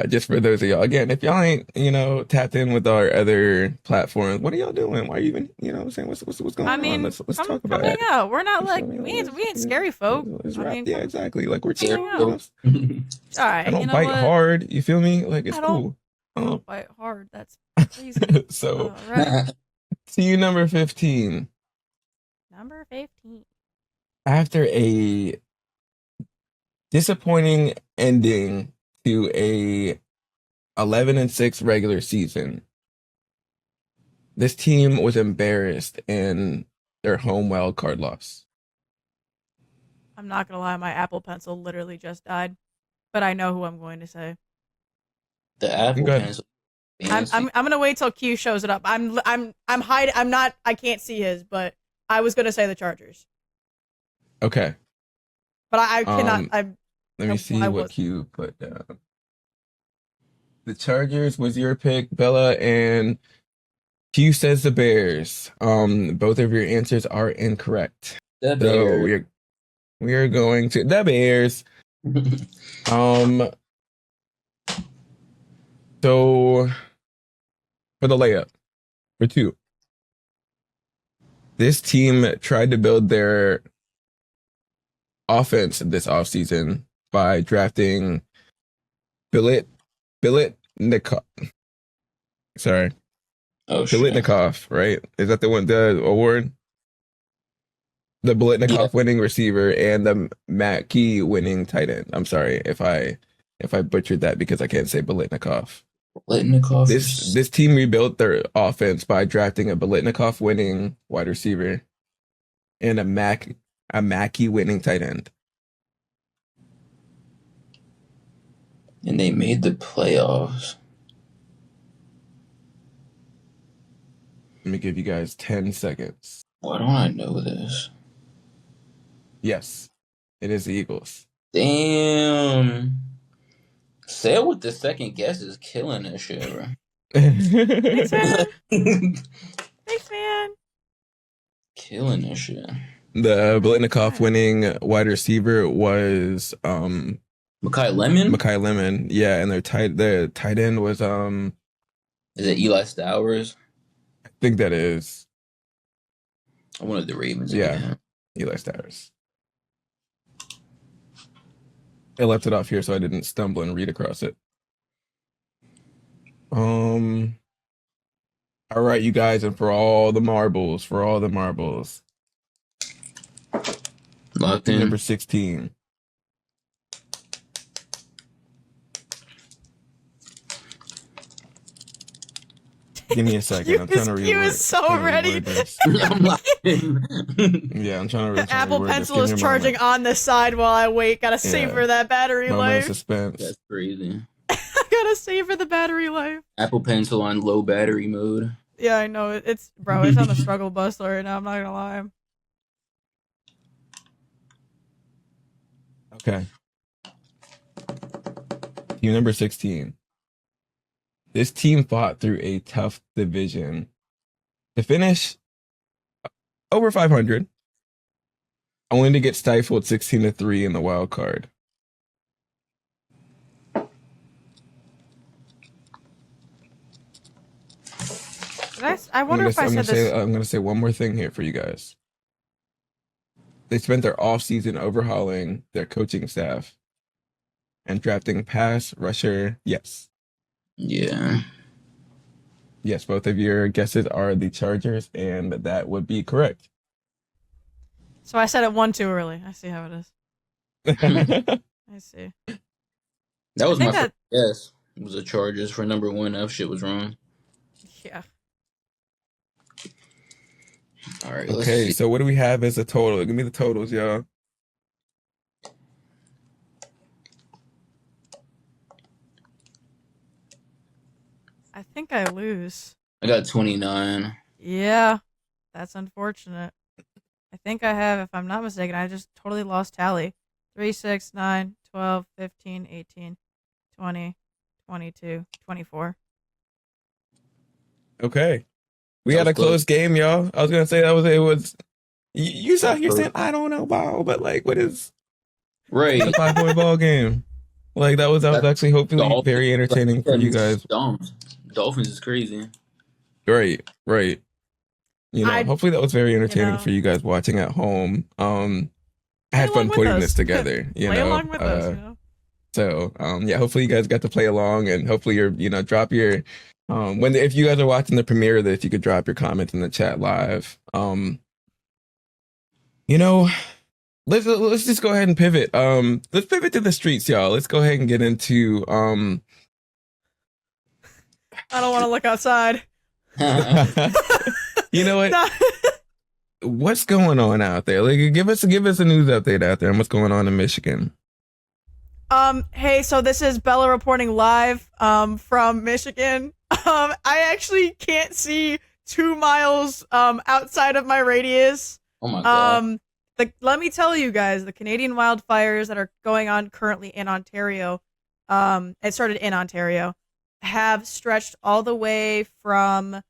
just for those of y'all, again, if y'all ain't, you know, tapped in with our other platforms, what are y'all doing? Why are you even, you know what I'm saying? What's going on? Let's talk about it. Out. We're not like, we ain't scary folk. Yeah, exactly. Like we're chill. All right. I don't bite hard. You feel me? Like it's cool. I don't bite hard. That's crazy. So, right. to you, number 15. Number 15. After a disappointing ending to a 11-6 regular season, this team was embarrassed in their home wild card loss. I'm not gonna lie, my Apple Pencil literally just died, but I know who I'm going to say. The Apple Pencil. I'm gonna wait till Q shows it up. I'm hiding. I'm not. I can't see his, but I was gonna say the Chargers. Okay. But I cannot. Let me see what Q put down. The Chargers was your pick, Bella, and Q says the Bears. Both of your answers are incorrect. The Bears. So we are going to the Bears. So for the layup, for 2, this team tried to build their offense this offseason by drafting Billet Nikov. Sorry, Oh shit. Biletnikoff, right? Is that the one? The award? The Yeah, Biletnikoff winning receiver and the Mackey winning tight end. I'm sorry if I butchered that because I can't say Biletnikoff. Letnikov is. This team rebuilt their offense by drafting a Biletnikoff winning wide receiver and a Mackey winning tight end. And they made the playoffs. Let me give you guys 10 seconds. Why don't I know this? Yes, it is the Eagles. Damn. Sale with the second guess is killing this shit, bro. Thanks, man. Thanks, man. Killing this shit. The Biletnikoff winning wide receiver was Makai Lemon? Makai Lemon. Yeah, and their tight end was Is it Eli Stowers? I think that is I wanted the Ravens to get him. Eli Stowers. I left it off here so I didn't stumble and read across it. All right, you guys, and for all the marbles. Locked in. Number 16. Give me a second. I'm trying to read. He was so ready. I'm locked in. Yeah, I'm trying to read. The Apple Pencil is charging on the side while I wait. Gotta savor that battery Moment life. of suspense. That's crazy. I gotta savor the battery life. Apple Pencil on low battery mode. Yeah, I know. It's on the struggle bus right now. I'm not gonna lie. Okay. Team number 16. This team fought through a tough division to finish over 500, only to get stifled 16-3 in the wild card. I wonder if I said this. I'm going to say one more thing here for you guys. They spent their offseason overhauling their coaching staff and drafting pass rusher. Yes. Yeah. Yes, both of your guesses are the Chargers, and that would be correct. So I said it one too early. I see how it is. I see. That was my first guess. It was the Chargers for number one. That shit was wrong. Yeah. All right. Okay, so what do we have as a total? Give me the totals, y'all. I think I lose. I got 29. Yeah, that's unfortunate. I think I have, if I'm not mistaken, I just totally lost tally. 3, 6, 9, 12, 15, 18, 20, 22, 24. Okay. We had a close game, y'all. I was going to say it was, you saw here saying, I don't know ball, but like, what is right? A 5-point ball game. Like, that was actually hopefully very entertaining for you guys. Dolphins is crazy. Right. You know, hopefully that was very entertaining for you guys watching at home. I had fun putting this together. Play along with us, you know. So yeah, hopefully you guys got to play along, and hopefully drop your if you guys are watching the premiere of this, you could drop your comments in the chat live. Let's just go ahead and pivot. Let's pivot to the streets, y'all. Let's go ahead and get into I don't want to look outside. You know what? No. What's going on out there? Like, give us a news update out there and what's going on in Michigan. Hey, so this is Bella reporting live from Michigan. I actually can't see 2 miles outside of my radius. Oh my god. Let me tell you guys, the Canadian wildfires that are going on currently in Ontario, it started in Ontario, have stretched all the way from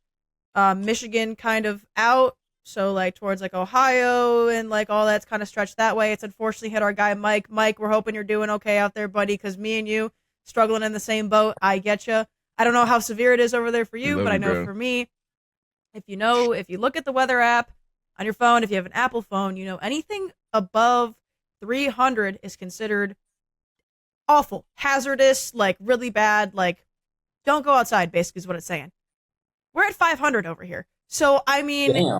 Michigan kind of out, so like towards like Ohio and like all that's kind of stretched that way. It's unfortunately hit our guy Mike. Mike, we're hoping you're doing okay out there, buddy, because me and you struggling in the same boat. I get you. I don't know how severe it is over there for you, but I know for me, if you look at the weather app on your phone, if you have an Apple phone, anything above 300 is considered awful, hazardous, like really bad, like don't go outside, basically is what it's saying. We're at 500 over here. So, I mean, Damn.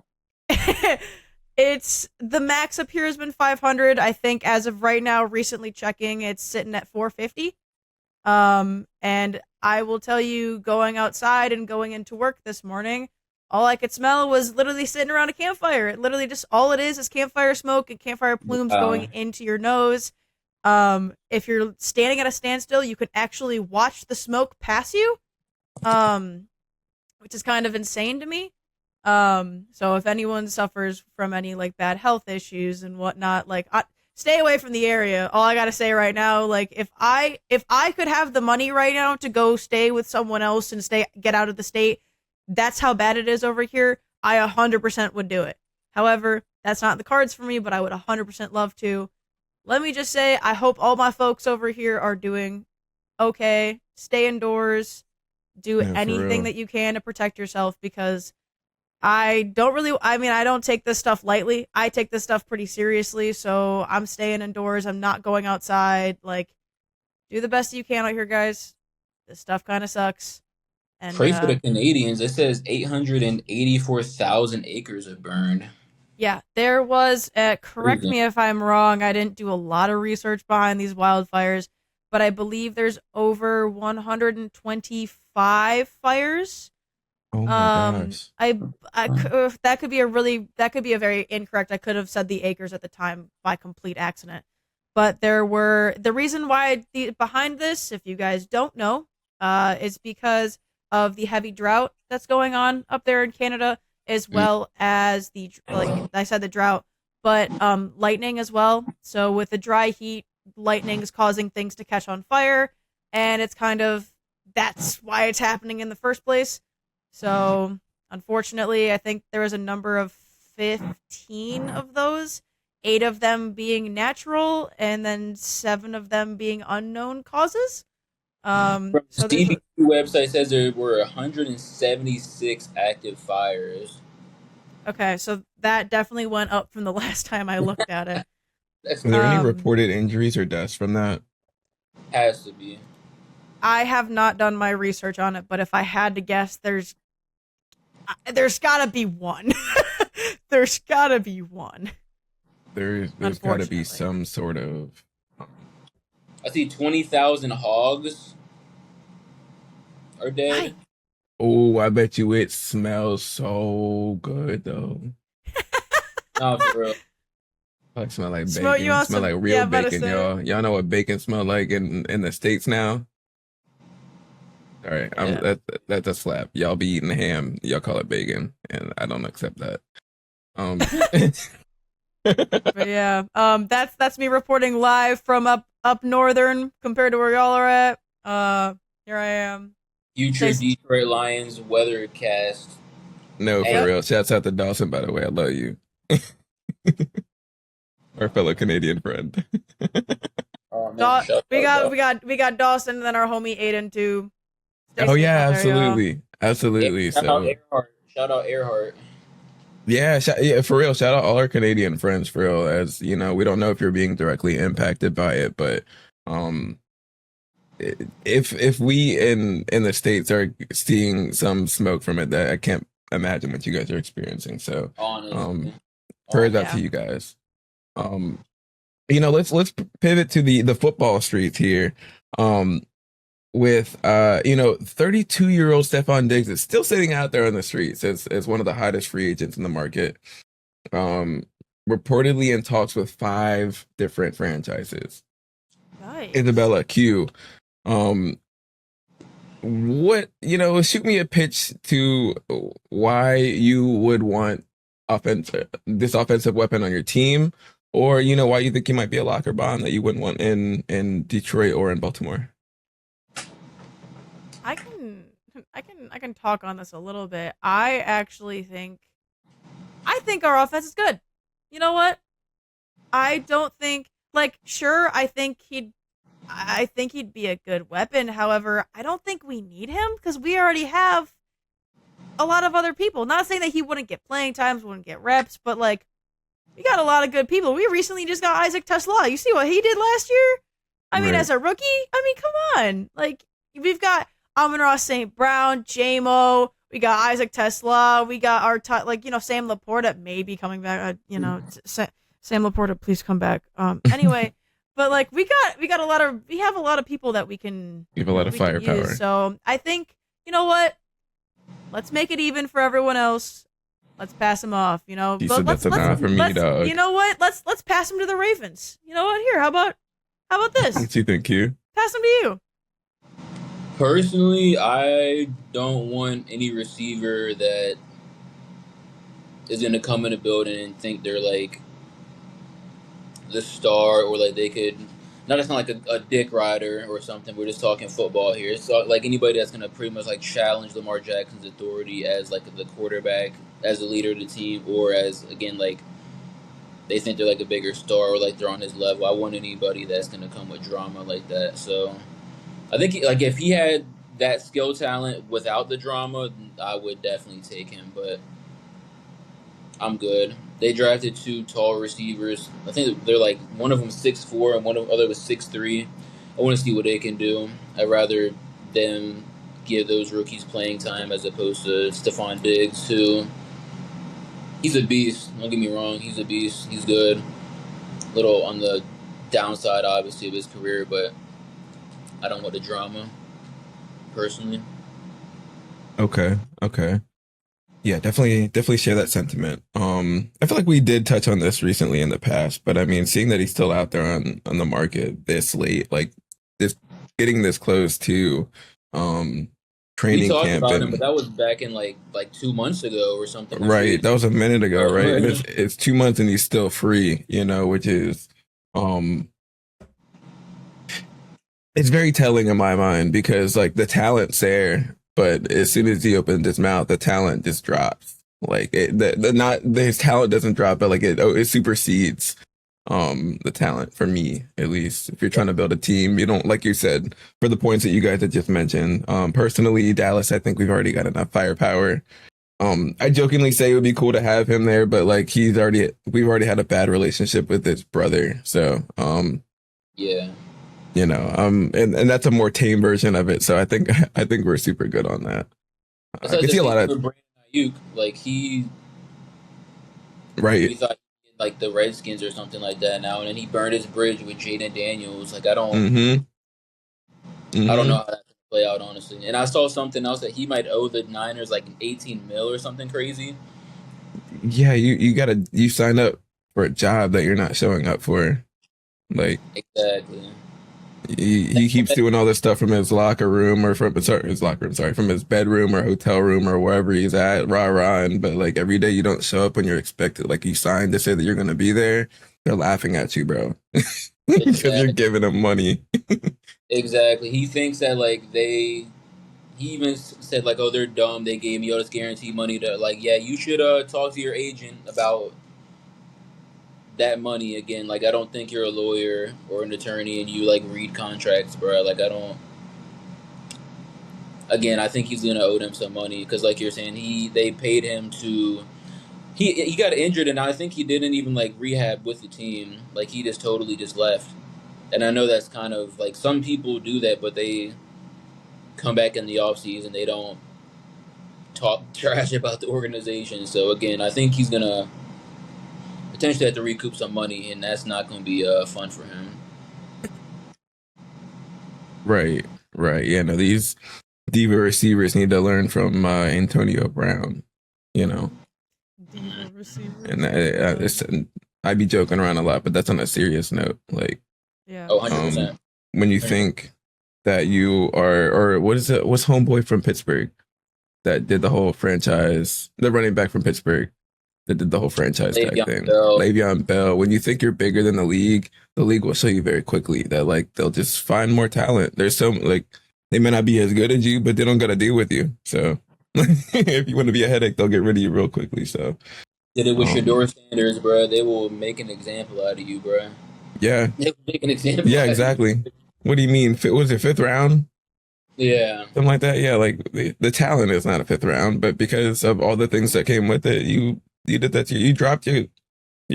it's the max up here has been 500. I think as of right now, recently checking, it's sitting at 450. And I will tell you, going outside and going into work this morning, all I could smell was literally sitting around a campfire. It literally just, all it is campfire smoke and campfire plumes going into your nose. If you're standing at a standstill, you can actually watch the smoke pass you, which is kind of insane to me. So if anyone suffers from any like bad health issues and whatnot, like stay away from the area. All I gotta say right now, like if I could have the money right now to go stay with someone else and get out of the state, that's how bad it is over here. I 100% would do it. However, that's not the cards for me, but I would 100% love to. Let me just say, I hope all my folks over here are doing okay. Stay indoors. Do anything that you can to protect yourself, because I don't take this stuff lightly. I take this stuff pretty seriously, so I'm staying indoors. I'm not going outside. Like, do the best you can out here, guys. This stuff kind of sucks. And Pray for the Canadians. It says 884,000 acres have burned. Yeah, there was, correct me if I'm wrong, I didn't do a lot of research behind these wildfires, but I believe there's over 125 fires. Oh my gosh. That could be a very incorrect. I could have said the acres at the time by complete accident. But the reason why behind this, if you guys don't know, is because of the heavy drought that's going on up there in Canada, as well as like I said, the drought, but lightning as well. So with the dry heat, lightning is causing things to catch on fire, and that's why it's happening in the first place. So unfortunately, I think there was a number of 15 of those, 8 of them being natural, and then 7 of them being unknown causes. From the CBQ website says there were 176 active fires. Okay, so that definitely went up from the last time I looked at it. Are there any reported injuries or deaths from that? Has to be. I have not done my research on it, but if I had to guess, there's gotta be one. There's gotta be one. There's gotta be some sort of. I see 20,000 hogs are dead. Oh, I bet you it smells so good though. Nah, for real. I smell like bacon. Smell like real bacon, y'all. Y'all know what bacon smell like in the States now? All right, that's a slap. Y'all be eating ham. Y'all call it bacon, and I don't accept that. But yeah, that's me reporting live from up northern compared to where y'all are at. Here I am. Future Detroit Lions weathercast. No, for real. Shouts out to Dawson, by the way. I love you. Our fellow Canadian friend. Oh, man, we got Dawson, and then our homie Aiden too. Oh yeah, absolutely. Shout out Earhart. Yeah, for real. Shout out all our Canadian friends, for real. As you know, we don't know if you're being directly impacted by it, but if we in the States are seeing some smoke from it, that I can't imagine what you guys are experiencing. So, prayers out to you guys. Let's pivot to the football streets here. With 32-year-old Stephon Diggs is still sitting out there on the streets as one of the hottest free agents in the market. Reportedly in talks with 5 different franchises. Nice. Isabella Q. Shoot me a pitch to why you would want this offensive weapon on your team, or why you think he might be a locker bomb that you wouldn't want in Detroit or in Baltimore. I can talk on this a little bit. I think our offense is good. You know what? I don't think I think he'd be a good weapon. However, I don't think we need him because we already have a lot of other people. Not saying that he wouldn't get playing times, wouldn't get reps, but we got a lot of good people. We recently just got Isaac Tesla. You see what he did last year? I mean, as a rookie, come on. We've got Amon-Ra St. Brown, JMO. We got Isaac Tesla. We got our Sam Laporta may be coming back. Sam Laporta, please come back. Anyway, but like we have a lot of people that we can You have a lot of firepower. use. So I think, you know what? Let's make it even for everyone else. Let's pass him off. You know, He said that's enough for me, dog. You know what? Let's pass him to the Ravens. You know what? Here, how about this? What you think, Q? Pass him to you. Personally, I don't want any receiver that is going to come in the building and think they're like the star, or like they could not just like a dick rider or something. We're just talking football here. So like anybody that's going to pretty much like challenge Lamar Jackson's authority as like the quarterback, as a leader of the team, or as again like they think they're like a bigger star or like they're on his level. I want anybody that's going to come with drama like that. So I think like if he had that skill talent without the drama, I would definitely take him. But I'm good. They drafted 2 tall receivers. I think they're like one of them 6'4" and one of the other was 6'3". I want to see what they can do. I'd rather them give those rookies playing time as opposed to Stephon Diggs, who he's a beast. Don't get me wrong, he's a beast. He's good. A little on the downside, obviously, of his career, but I don't want the drama, personally. Okay. Yeah, definitely share that sentiment. I feel like we did touch on this recently in the past, but I mean, seeing that he's still out there on the market this late, like this, getting this close to training We talked camp, about him, but that was back in like 2 months ago or something. right? That was a minute ago, right? And it's 2 months and he's still free, you know, which is it's very telling in my mind, because like the talent's there, but as soon as he opens his mouth, the talent just drops. Like his talent doesn't drop, but like it supersedes the talent, for me at least. If you're trying to build a team, you don't, like you said, for the points that you guys had just mentioned. Personally, Dallas, I think we've already got enough firepower. I jokingly say it would be cool to have him there, but like we've already had a bad relationship with his brother, so yeah. You know, and that's a more tame version of it. So I think we're super good on that. I can see a lot of Brandon Ayuk, like he right. thought like the Redskins or something like that now, and then he burned his bridge with Jaden Daniels. Like I don't know how that's gonna play out, honestly. And I saw something else that he might owe the Niners like 18 mil or something crazy. Yeah, you sign up for a job that you're not showing up for, like exactly. He keeps doing all this stuff from his locker room or from his bedroom or hotel room or wherever he's at, but like every day you don't show up when you're expected. Like you signed to say that you're going to be there. They're laughing at you, bro, because you're giving them money. Exactly. He thinks that like he even said like, oh, they're dumb. They gave me all this guaranteed money to like, yeah, you should talk to your agent about that money again. Like I don't think you're a lawyer or an attorney and you like read contracts, bro. Like I don't. Again, I think he's gonna owe them some money because, like you're saying, they paid him to. He got injured and I think he didn't even like rehab with the team. Like he just totally just left. And I know that's kind of like some people do that, but they come back in the offseason. They don't talk trash about the organization. So again, I think he's gonna potentially have to recoup some money, and that's not going to be fun for him. Right. Yeah, no, these diva receivers need to learn from Antonio Brown, you know. Diva receivers. And I'd be joking around a lot, but that's on a serious note. Like, yeah. Oh, 100%. When you think that you are, or what's homeboy from Pittsburgh that did the whole franchise, the running back from Pittsburgh that did the whole franchise tag thing. Le'Veon Bell. When you think you're bigger than the league will show you very quickly that like they'll just find more talent. There's so like they may not be as good as you, but they don't got to deal with you. So if you want to be a headache, they'll get rid of you real quickly. So did it with Shador Sanders, bro. They will make an example out of you, bro. Yeah. They will make an example. Yeah, exactly. What do you mean? Was it 5th round? Yeah. Something like that. Yeah, like the talent is not a 5th round, but because of all the things that came with it, you did that. You dropped your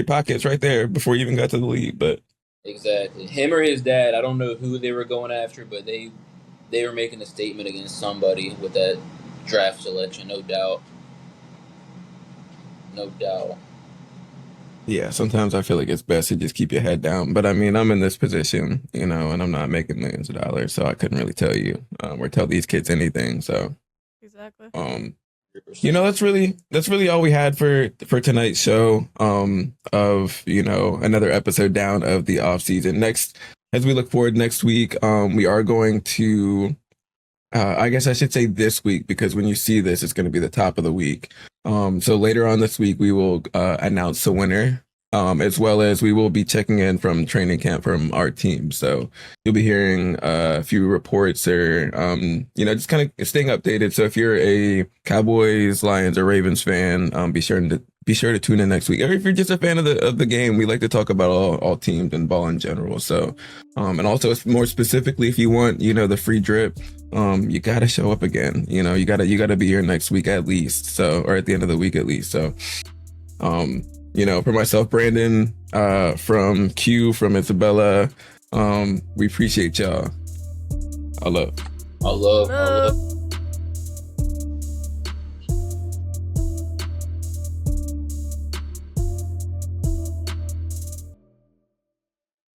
pockets right there before you even got to the league. But exactly, him or his dad. I don't know who they were going after, but they they were making a statement against somebody with that draft selection, no doubt. No doubt. Yeah, sometimes I feel like it's best to just keep your head down. But I mean, I'm in this position, you know, and I'm not making millions of dollars, so I couldn't really tell you or tell these kids anything. So, Exactly. um, you 100%. know, that's really all we had for tonight's show. Of you know another episode down of the off season. Next, as we look forward next week, we are going to I guess I should say this week because when you see this, it's going to be the top of the week. So later on this week, we will announce the winner, as well as we will be checking in from training camp from our team. So you'll be hearing a few reports or, you know, just kind of staying updated. So if you're a Cowboys, Lions, or Ravens fan, be sure to tune in next week. Or if you're just a fan of the game, we like to talk about all teams and ball in general. So, and also more specifically, if you want, you know, the free drip, you gotta show up again. You know, you gotta be here next week at least. So, or at the end of the week at least. So, you know, for myself, Brandon, from Q, from Isabella, we appreciate y'all. I love. I love. Love.